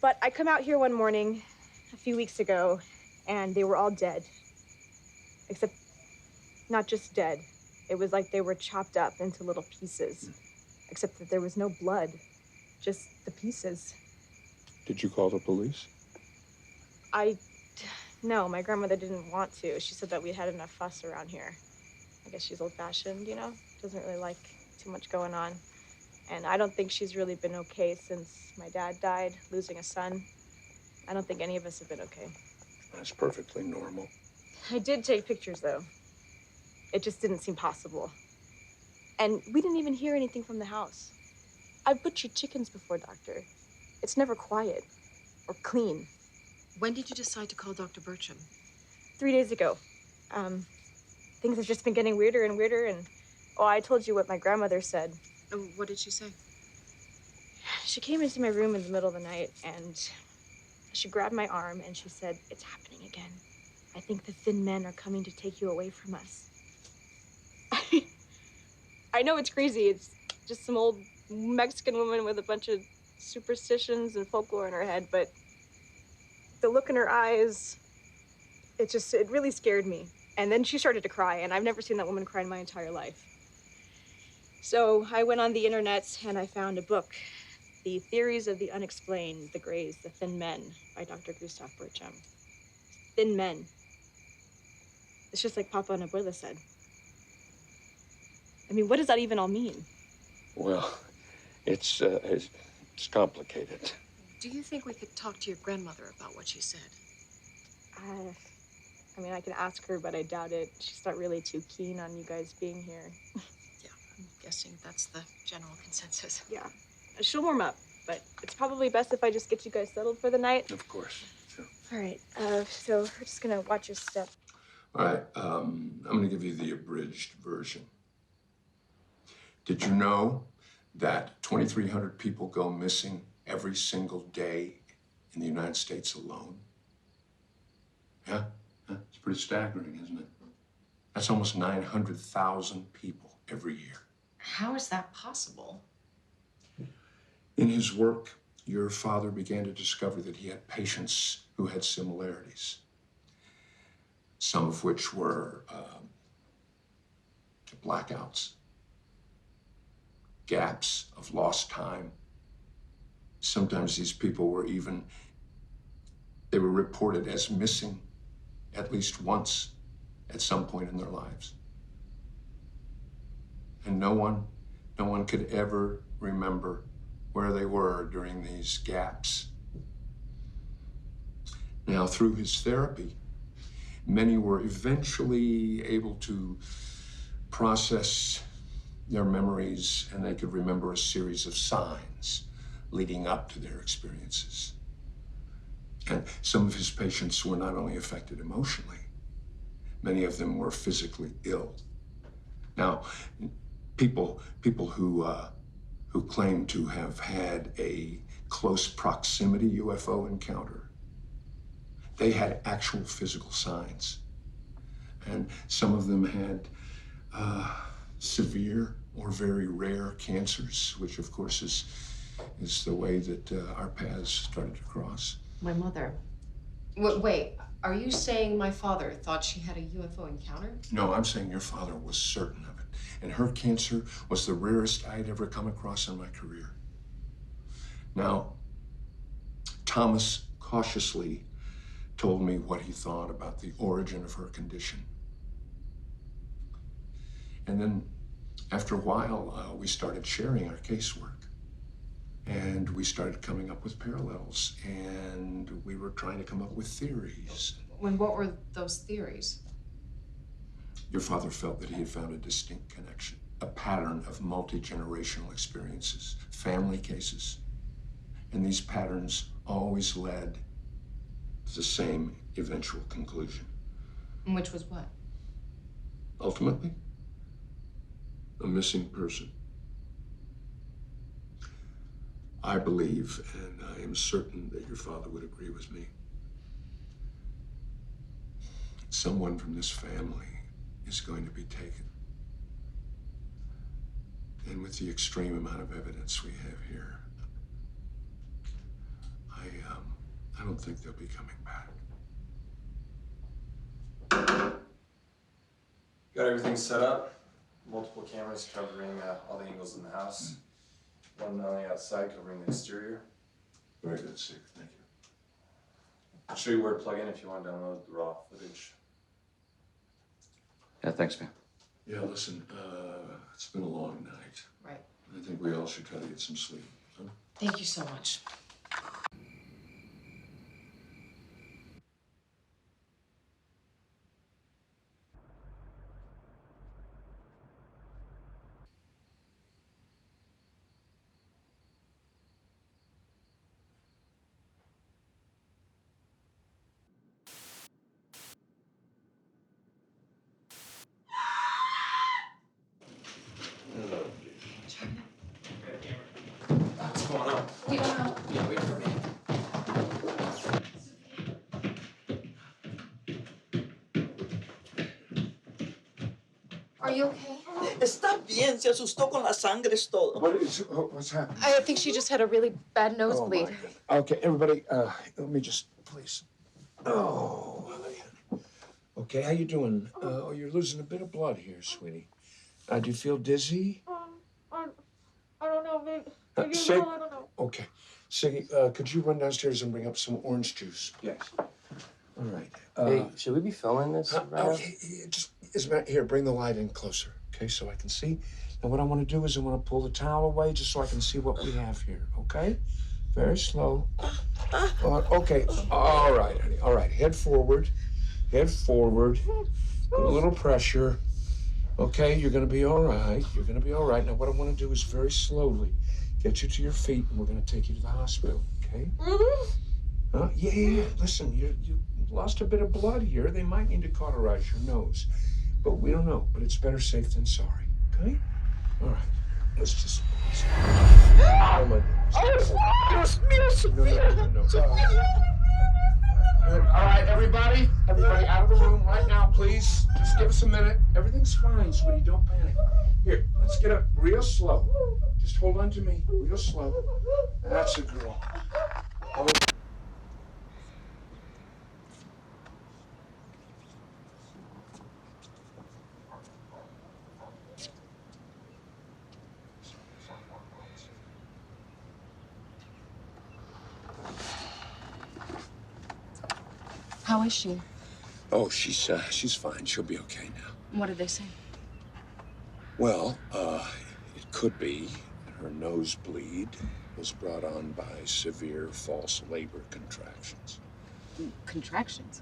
But I come out here one morning a few weeks ago, and they were all dead. Except not just dead. It was like they were chopped up into little pieces. Except that there was no blood, just the pieces. Did you call the police? No, my grandmother didn't want to. She said that we had enough fuss around here. I guess she's old-fashioned, you know? Doesn't really like too much going on. And I don't think she's really been okay since my dad died, losing a son. I don't think any of us have been okay. That's perfectly normal. I did take pictures, though. It just didn't seem possible. And we didn't even hear anything from the house. I've butchered chickens before, Doctor. It's never quiet or clean. When did you decide to call Dr. Bertram? 3 days ago. Things have just been getting weirder and weirder, and I told you what my grandmother said. And what did she say? She came into my room in the middle of the night, and she grabbed my arm, and she said, "It's happening again. I think the thin men are coming to take you away from us." I know it's crazy. It's just some old Mexican woman with a bunch of superstitions and folklore in her head, but the look in her eyes, it really scared me. And then she started to cry, and I've never seen that woman cry in my entire life. So I went on the internet and I found a book, The Theories of the Unexplained, the Greys, the Thin Men, by Dr. Gustav Bertram. Thin men. It's just like Papa and Abuela said. I mean, what does that even all mean? Well, it's complicated. Do you think we could talk to your grandmother about what she said? I mean, I can ask her, but I doubt it. She's not really too keen on you guys being here. Yeah, I'm guessing that's the general consensus. Yeah. She'll warm up, but it's probably best if I just get you guys settled for the night. Of course, sure. All right, so we're just gonna watch your step. All right, I'm gonna give you the abridged version. Did you know that 2,300 people go missing every single day in the United States alone? Yeah, it's pretty staggering, isn't it? That's almost 900,000 people every year. How is that possible? In his work, your father began to discover that he had patients who had similarities, some of which were blackouts, gaps of lost time, Sometimes these people were they were reported as missing at least once at some point in their lives. And no one could ever remember where they were during these gaps. Now, through his therapy, many were eventually able to process their memories, and they could remember a series of signs leading up to their experiences. And some of his patients were not only affected emotionally, many of them were physically ill. Now, people who claim to have had a close proximity UFO encounter, they had actual physical signs. And some of them had severe or very rare cancers, which of course is the way that our paths started to cross. My mother. Wait, are you saying my father thought she had a UFO encounter? No, I'm saying your father was certain of it. And her cancer was the rarest I had ever come across in my career. Now, Thomas cautiously told me what he thought about the origin of her condition. And then, after a while, we started sharing our casework. And we started coming up with parallels. And we were trying to come up with theories. When what were those theories? Your father felt that he had found a distinct connection, a pattern of multi-generational experiences, family cases. And these patterns always led to the same eventual conclusion. Which was what? Ultimately, a missing person. I believe, and I am certain that your father would agree with me, someone from this family is going to be taken. And with the extreme amount of evidence we have here, I don't think they'll be coming back. Got everything set up. Multiple cameras covering all the angles in the house. One on the outside covering the exterior. Very good, Sig. Thank you. I'll show you where to plug in if you want to download the raw footage. Yeah, thanks, man. Yeah, listen, it's been a long night. Right. I think we all should try to get some sleep. Huh? Thank you so much. What's going on? We don't know. Yeah, wait for me. Are you okay? Está bien, se asustó con la sangre, es todo. What's happening? I think she just had a really bad nosebleed. Okay, everybody, let me just, please. Oh, okay, how you doing? Oh, you're losing a bit of blood here, sweetie. Do you feel dizzy? I don't know, maybe Sig, I don't know. okay. Siggy, could you run downstairs and bring up some orange juice? Yes. All right. Hey, should we be filming this right now? Okay, here, bring the light in closer, okay, so I can see. And what I want to do is I want to pull the towel away just so I can see what we have here, okay? Very slow. Okay, all right, honey, all right. Head forward, put a little pressure. Okay, you're gonna be all right, Now what I want to do is very slowly get you to your feet and we're gonna take you to the hospital, okay? Yeah, listen, you lost a bit of blood here. They might need to cauterize your nose, but we don't know. But it's better safe than sorry, okay? All right, let's just... Oh, my goodness. Dios mío, Sofía. No. Good. All right, everybody out of the room right now, please. Just give us a minute. Everything's fine, sweetie, don't panic. Here, let's get up real slow. Just hold on to me, real slow. That's a girl. Oh. How is she? Oh, she's fine. She'll be okay now. What did they say? Well, it could be her nosebleed was brought on by severe false labor contractions. Contractions?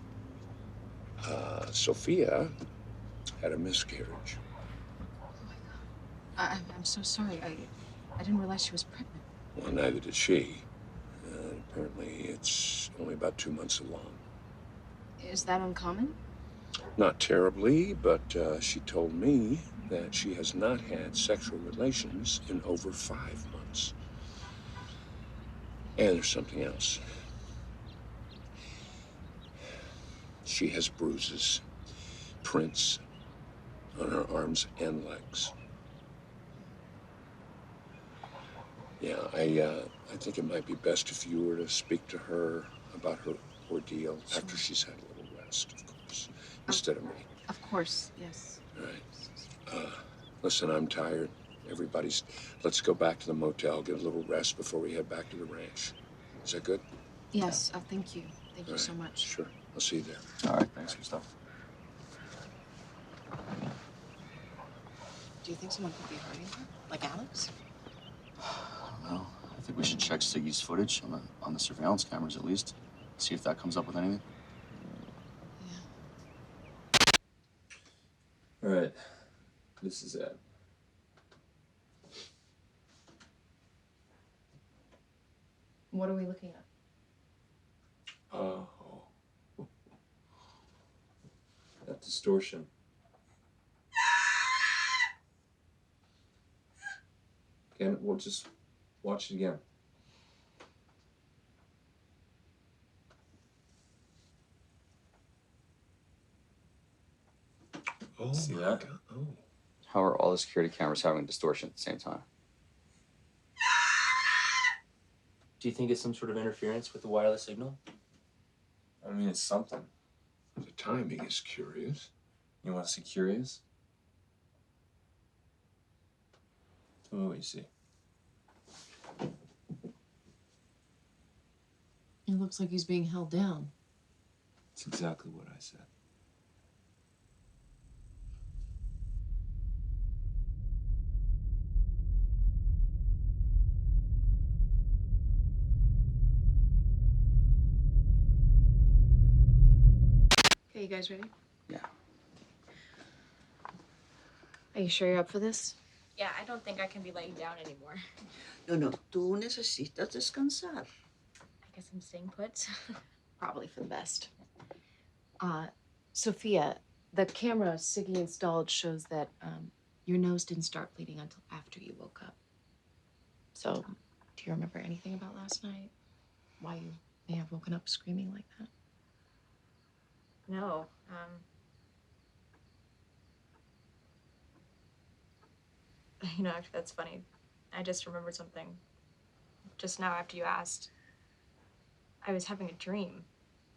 Sophia had a miscarriage. I'm so sorry. I didn't realize she was pregnant. Well, neither did she. Apparently, it's only about 2 months along. Is that uncommon? Not terribly, but she told me that she has not had sexual relations in over 5 months. And there's something else. She has bruises, prints on her arms and legs. Yeah, I think it might be best if you were to speak to her about her ordeal after she's had a little rest, of course, instead of me. Of course, yes. All right. Listen, I'm tired. Let's go back to the motel, get a little rest before we head back to the ranch. Is that good? Yes, thank you. Thank you All so right, much. Sure. I'll see you there. All right, thanks, Gustav. Do you think someone could be hurting her? Like Alex? Well, I think we should check Siggy's footage on the surveillance cameras at least. See if that comes up with anything. All right, this is it. What are we looking at? Oh. That distortion. Again, we'll just watch it again. Oh, see that? God. Oh. How are all the security cameras having distortion at the same time? Do you think it's some sort of interference with the wireless signal? I mean, it's something. The timing is curious. You want to see curious? Tell me what you see. It looks like he's being held down. It's exactly what I said. Okay, you guys ready? Yeah. Are you sure you're up for this? Yeah, I don't think I can be laying down anymore. No, tú necesitas descansar. I guess I'm staying put. Probably for the best. Sophia, the camera Siggy installed shows that your nose didn't start bleeding until after you woke up. So, do you remember anything about last night? Why you may have woken up screaming like that? No. You know, actually, that's funny. I just remembered something. Just now, after you asked, I was having a dream.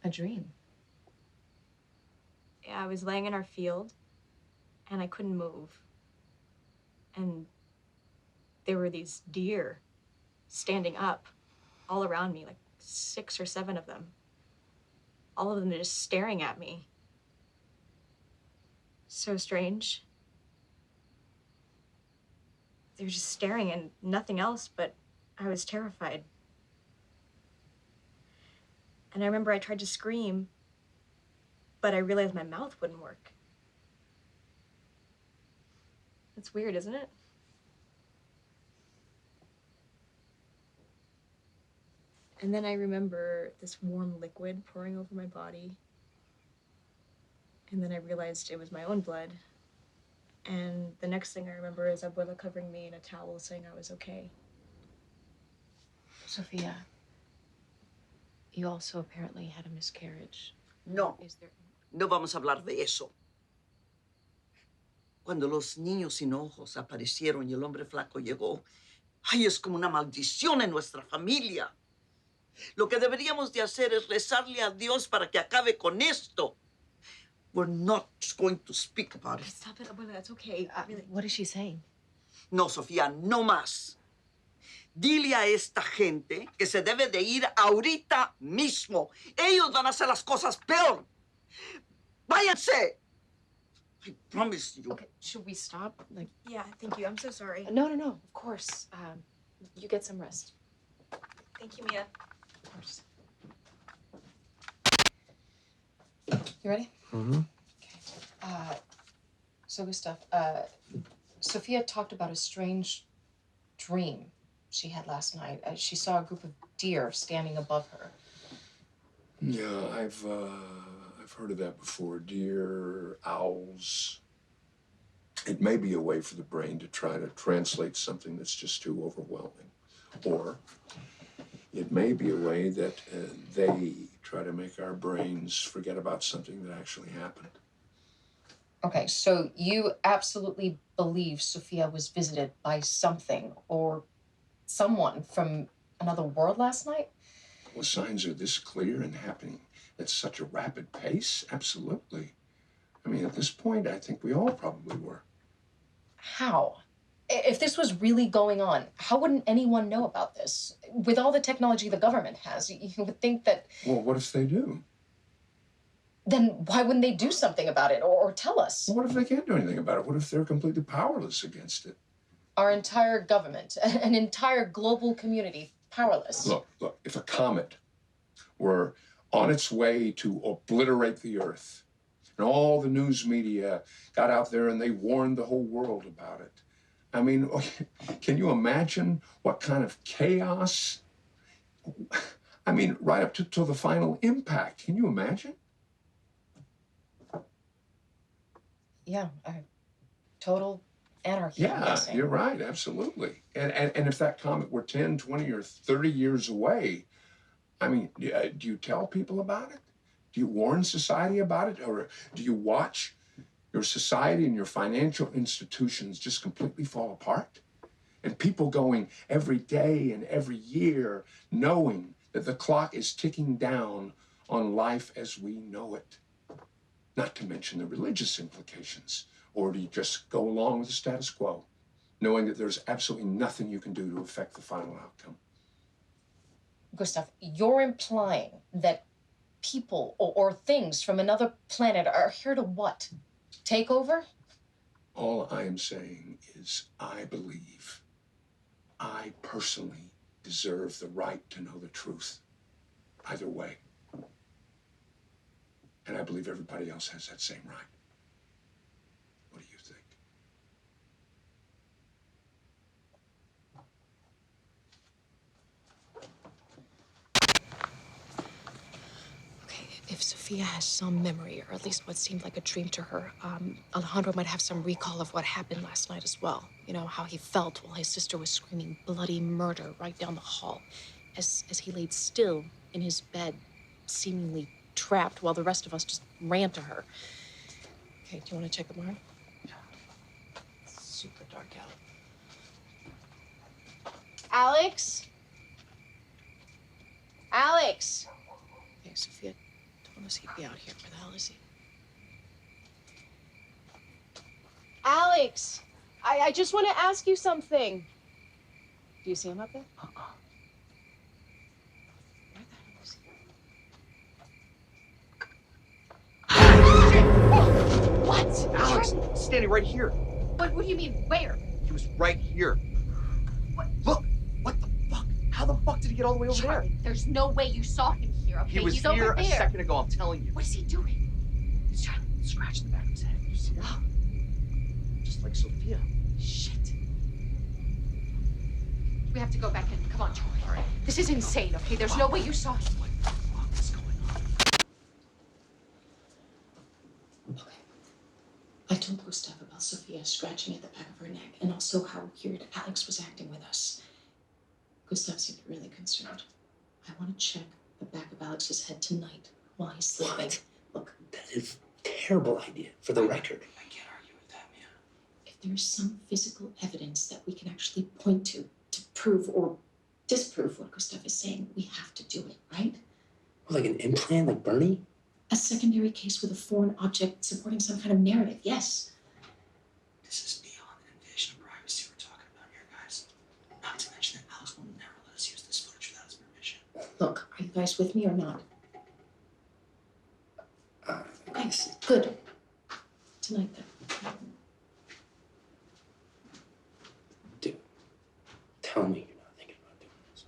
A dream? Yeah, I was laying in our field, and I couldn't move. And there were these deer standing up all around me, like 6 or 7 of them. All of them just staring at me. So strange. They were just staring and nothing else, but I was terrified. And I remember I tried to scream, but I realized my mouth wouldn't work. It's weird, isn't it? And then I remember this warm liquid pouring over my body. And then I realized it was my own blood. And the next thing I remember is Abuela covering me in a towel saying I was okay. Sophia, you also apparently had a miscarriage. No, Is there... no vamos a hablar de eso. Cuando los niños sin ojos aparecieron y el hombre flaco llegó, ay, es como una maldición en nuestra familia. Lo que deberíamos de hacer es rezarle a Dios para que acabe con esto. We're not going to speak about it. Stop it, Abuela, it's okay. Really. What is she saying? No, Sofía, no más. Dile a esta gente que se debe de ir ahorita mismo. Ellos van a hacer las cosas peor. ¡Váyanse! I promise you. Okay, should we stop? Like, Yeah, thank you. I'm so sorry. no, of course. You get some rest. Thank you, Mia. Of course. You ready? Mm-hmm. So Gustav, Sophia talked about a strange dream she had last night. She saw a group of deer standing above her. Yeah, I've heard of that before. Deer, owls. It may be a way for the brain to try to translate something that's just too overwhelming. Or it may be a way that they try to make our brains forget about something that actually happened. Okay, so you absolutely believe Sophia was visited by something or someone from another world last night? Well, signs are this clear and happening at such a rapid pace? Absolutely. I mean, at this point, I think we all probably were. How? If this was really going on, how wouldn't anyone know about this? With all the technology the government has, you would think that... Well, what if they do? Then why wouldn't they do something about it or tell us? Well, what if they can't do anything about it? What if they're completely powerless against it? Our entire government, an entire global community, powerless. Look, if a comet were on its way to obliterate the Earth, and all the news media got out there and they warned the whole world about it, I mean, can you imagine what kind of chaos? I mean, right up till the final impact. Can you imagine? Yeah, total anarchy. Yeah, you're right, absolutely. And if that comet were 10, 20, or 30 years away, I mean, do you tell people about it? Do you warn society about it? Or do you watch your society and your financial institutions just completely fall apart? And people going every day and every year knowing that the clock is ticking down on life as we know it. Not to mention the religious implications. Or do you just go along with the status quo, knowing that there's absolutely nothing you can do to affect the final outcome? Gustav, you're implying that people or things from another planet are here to what? Take over? All I am saying is I believe I personally deserve the right to know the truth, either way. And I believe everybody else has that same right. What do you think? If Sophia has some memory, or at least what seemed like a dream to her, Alejandro might have some recall of what happened last night as well. You know, how he felt while his sister was screaming bloody murder right down the hall as he laid still in his bed, seemingly trapped, while the rest of us just ran to her. Okay, do you want to check the barn? Yeah. It's super dark out. Alex? Alex? Okay, Sophia told us he'd be out here. Where the hell is he? Alex! I just want to ask you something. Do you see him up there? Where the hell is he? What? Alex, standing right here. What do you mean, where? He was right here. What? Look, what the fuck? How the fuck did he get all the way over Charlie, there? there's no way you saw him here, okay? He was He's here over a there. second ago, I'm telling you. What is he doing? He's trying to scratch the back of his head. You see that? Just like Sophia. Shit. We have to go back in. Come on, Charlie. All right. This is insane, okay? There's no way you saw him. What the fuck is going on? Okay. I told Gustav about Sophia scratching at the back of her neck and also how weird Alex was acting with us. Gustav seemed really concerned. I want to check the back of Alex's head tonight while he's sleeping. What? Look, that is a terrible idea, for the record. I can't argue with that, man. If there's some physical evidence that we can actually point to prove or disprove what Gustav is saying, we have to do it, right? Like an implant, like Bernie? A secondary case with a foreign object supporting some kind of narrative, yes. This is beyond the invasion of privacy we're talking about here, guys. Not to mention that guys with me or not? Thanks. Good. Tonight then. Dude, tell me you're not thinking about doing this.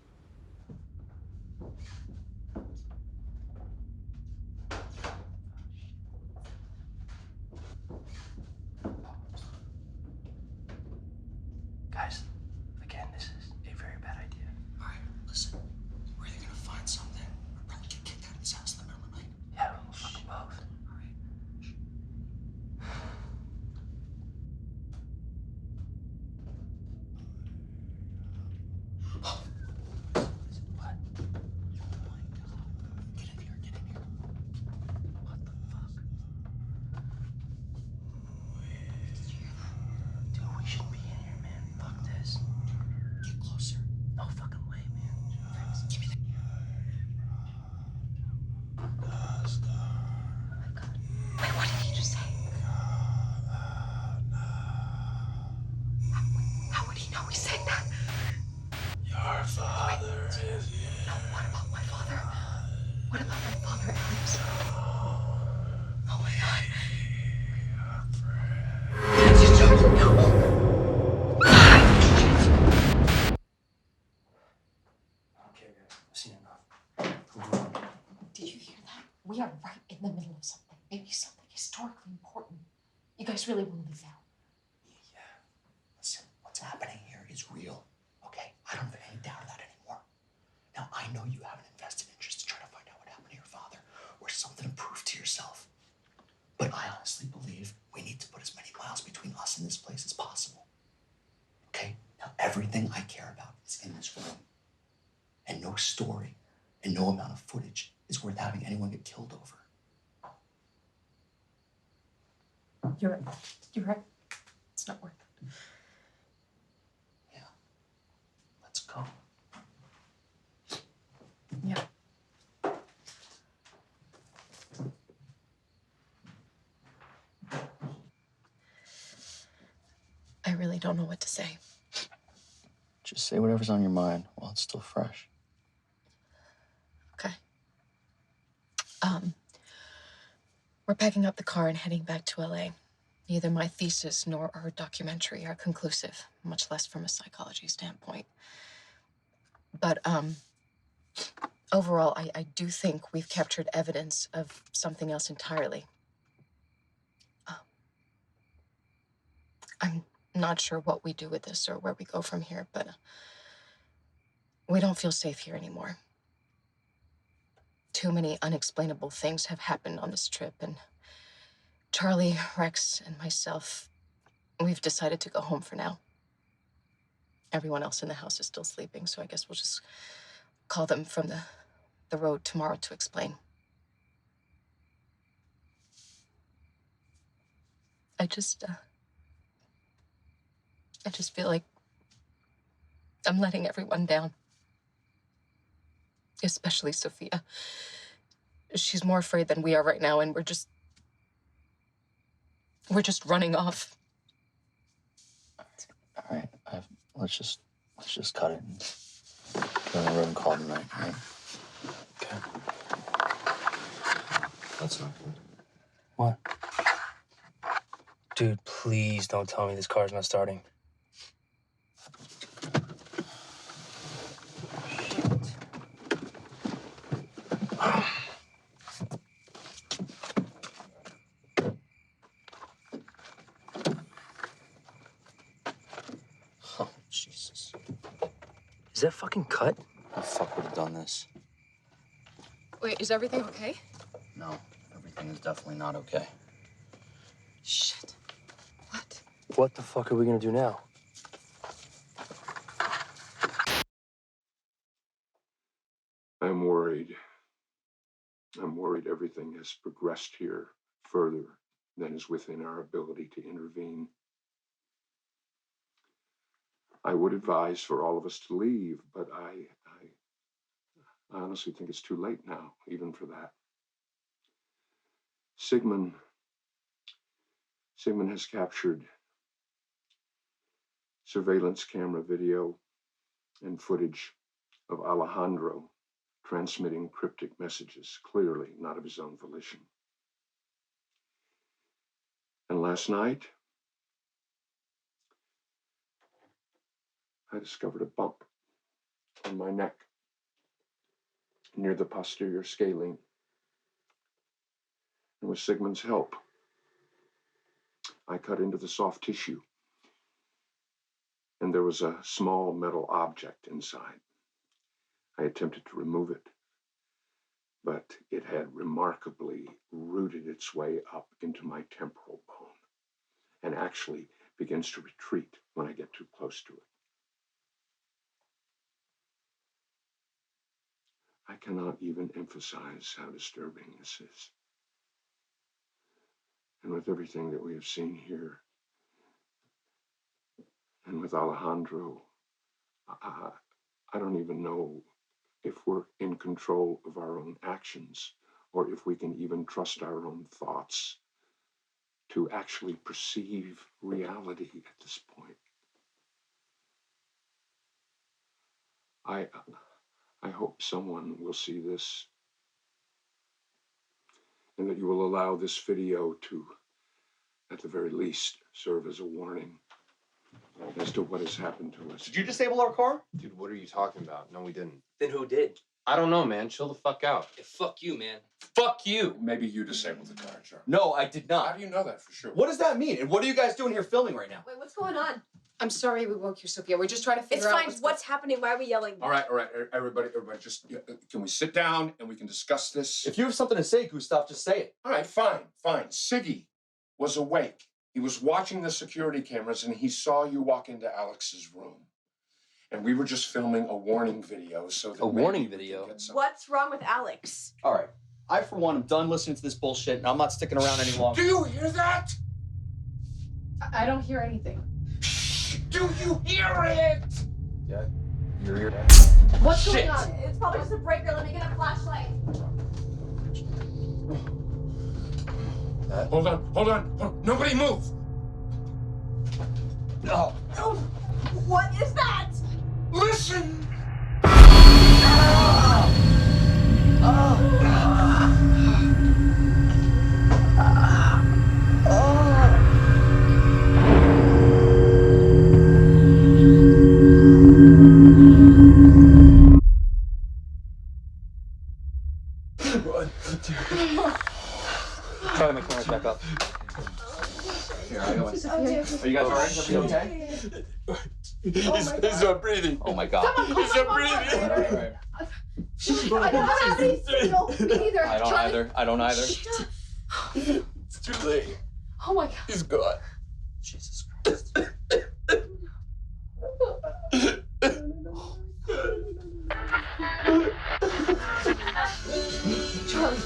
Guys, again, this is a very bad idea. All right, listen. We're either gonna find something or probably get kicked out of this house in the middle of the night. Yeah, we'll fucking both. All right. Dude, we should be in here, man. Fuck this. Get closer. No fucking way, man. Give me that. Wait, what did he just say? How would he know he said that? Your father is here. No, what about my father? What about my father, Alex? Oh my God. Okay, guys. I've seen enough. Did you hear that? We are right in the middle of something. Maybe something historically important. You guys really want to leave now? Listen, what's happening here is real, okay? I don't have any doubt of that anymore. Now, I know you have an invested interest to try to find out what happened to your father or something to prove to yourself. But I honestly believe we need to put as many miles between us and this place as possible. Okay? Now, everything I care about is in this room. And no story and no amount of footage is worth having anyone get killed over. You're right. You're right. It's not worth it. Let's go. Yeah. I really don't know what to say. Just say whatever's on your mind while it's still fresh. Okay. We're packing up the car and heading back to LA. Neither my thesis nor our documentary are conclusive, much less from a psychology standpoint. But overall, I do think we've captured evidence of something else entirely. I'm not sure what we do with this or where we go from here, but we don't feel safe here anymore. Too many unexplainable things have happened on this trip, and Charlie, Rex, and myself, we've decided to go home for now. Everyone else in the house is still sleeping, so I guess we'll just call them from the road tomorrow to explain. I just feel like I'm letting everyone down. Especially Sophia. She's more afraid than we are right now, and we're just running off. All right, let's just cut it and go on the road and call it a night, all right? Okay. That's not good. What? Dude, please don't tell me this car's not starting. Oh, Jesus. Is that fucking cut? Who the fuck would have done this? Wait, is everything okay? No, everything is definitely not okay. Shit. What? What the fuck are we gonna do now? I'm worried. I'm worried everything has progressed here further than is within our ability to intervene. I would advise for all of us to leave, but I honestly think it's too late now, even for that. Sigmund has captured surveillance camera video and footage of Alejandro transmitting cryptic messages, clearly not of his own volition. And last night, I discovered a bump on my neck near the posterior scalene. And with Sigmund's help, I cut into the soft tissue, and there was a small metal object inside. I attempted to remove it, but it had remarkably rooted its way up into my temporal bone and actually begins to retreat when I get too close to it. I cannot even emphasize how disturbing this is. And with everything that we have seen here, and with Alejandro, I don't even know if we're in control of our own actions or if we can even trust our own thoughts to actually perceive reality at this point. I hope someone will see this and that you will allow this video to, at the very least, serve as a warning as to what has happened to us. Did you disable our car? Dude, what are you talking about? No, we didn't. Then who did? I don't know, man. Chill the fuck out. Yeah, fuck you, man. Fuck you. Maybe you disabled the car, Charlie. No, I did not. How do you know that for sure? What does that mean? And what are you guys doing here filming right now? Wait, what's going on? I'm sorry we woke you, Sophia. We're just trying to It's figure out fine. What's happening? Why are we yelling? All right, everybody, just, can we sit down and we can discuss this? If you have something to say, Gustav, just say it. All right, fine. Siggy was awake. He was watching the security cameras and he saw you walk into Alex's room. And we were just filming a warning video so that A warning video? What's wrong with Alex? All right. I, for one, am done listening to this bullshit, and I'm not sticking around any longer. Do you hear that? I don't hear anything. Do you hear it? Yeah, your ear. What's Shit. going on? It's probably just a breaker. Let me get a flashlight. Hold on. Nobody move. No. What is that? Listen. Try my camera back up. Here, I go in. Are you guys all right? Is everything okay? He's not breathing. Oh my god. He's not breathing. All right. I don't have any signal. Me either. I don't either. It's too late. Oh my god. He's gone. Jesus Christ. Charlie.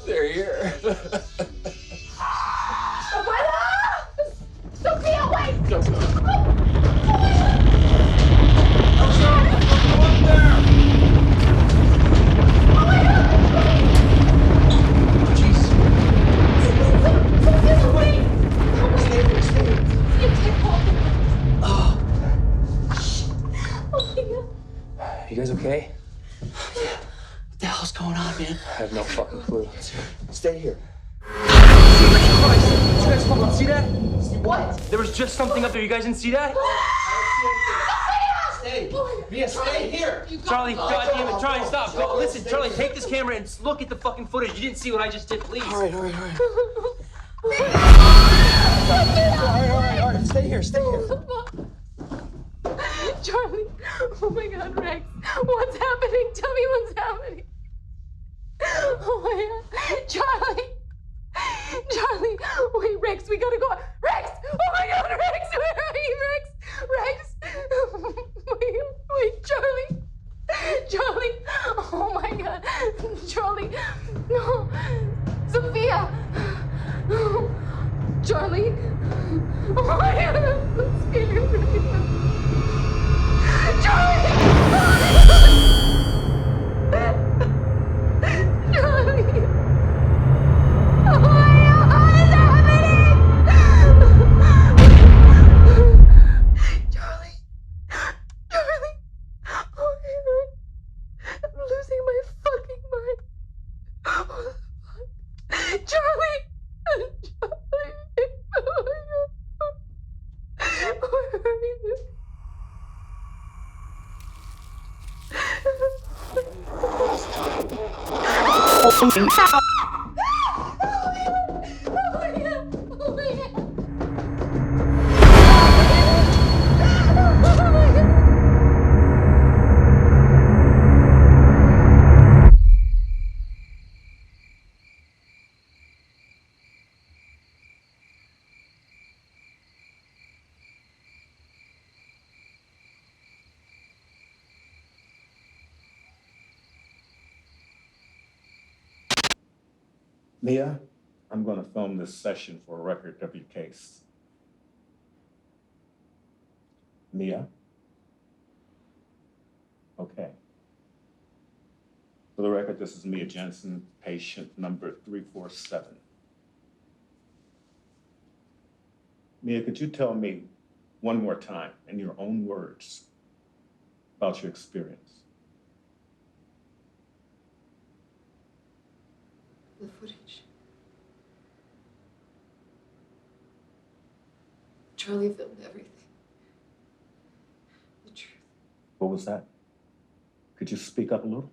They're here. Sophia, wait! You guys okay? What the hell's going on, man? I have no fucking clue. Stay here. Christ! Did you guys fucking see that? What? There was just something up there. You guys didn't see that? Stay. Mia, stay here. Charlie, goddammit, Charlie, stop. Go, listen, Charlie, take this camera and look at the fucking footage. You didn't see what I just did, please. All right. Stay here. Charlie, oh my god, Rex, what's happening? Tell me what's happening. Oh my god, Charlie, wait, Rex, we gotta go. Rex, oh my god, Rex, where are you, Rex? Wait, Charlie, oh my god, Charlie, no, Sophia, Charlie, oh my god, I'm scared right now. Charlie! Mia, I'm going to film this session for a record of your case. Mia? Okay. For the record, this is Mia Jansen, patient number 347. Mia, could you tell me one more time, in your own words, about your experience? The footage. Charlie filmed everything. The truth. What was that? Could you speak up a little?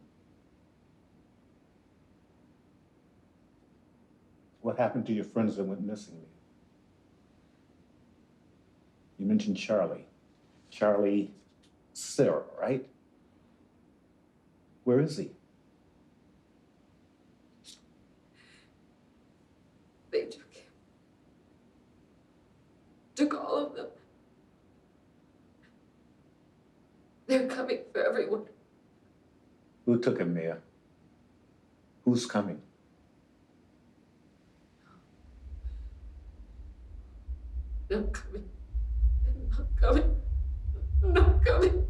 What happened to your friends that went missing? You mentioned Charlie. Charlie Sarah, right? Where is he? They took him. Took all of them. They're coming for everyone. Who took him, Mia? Who's coming? Not coming. Not coming. Not coming.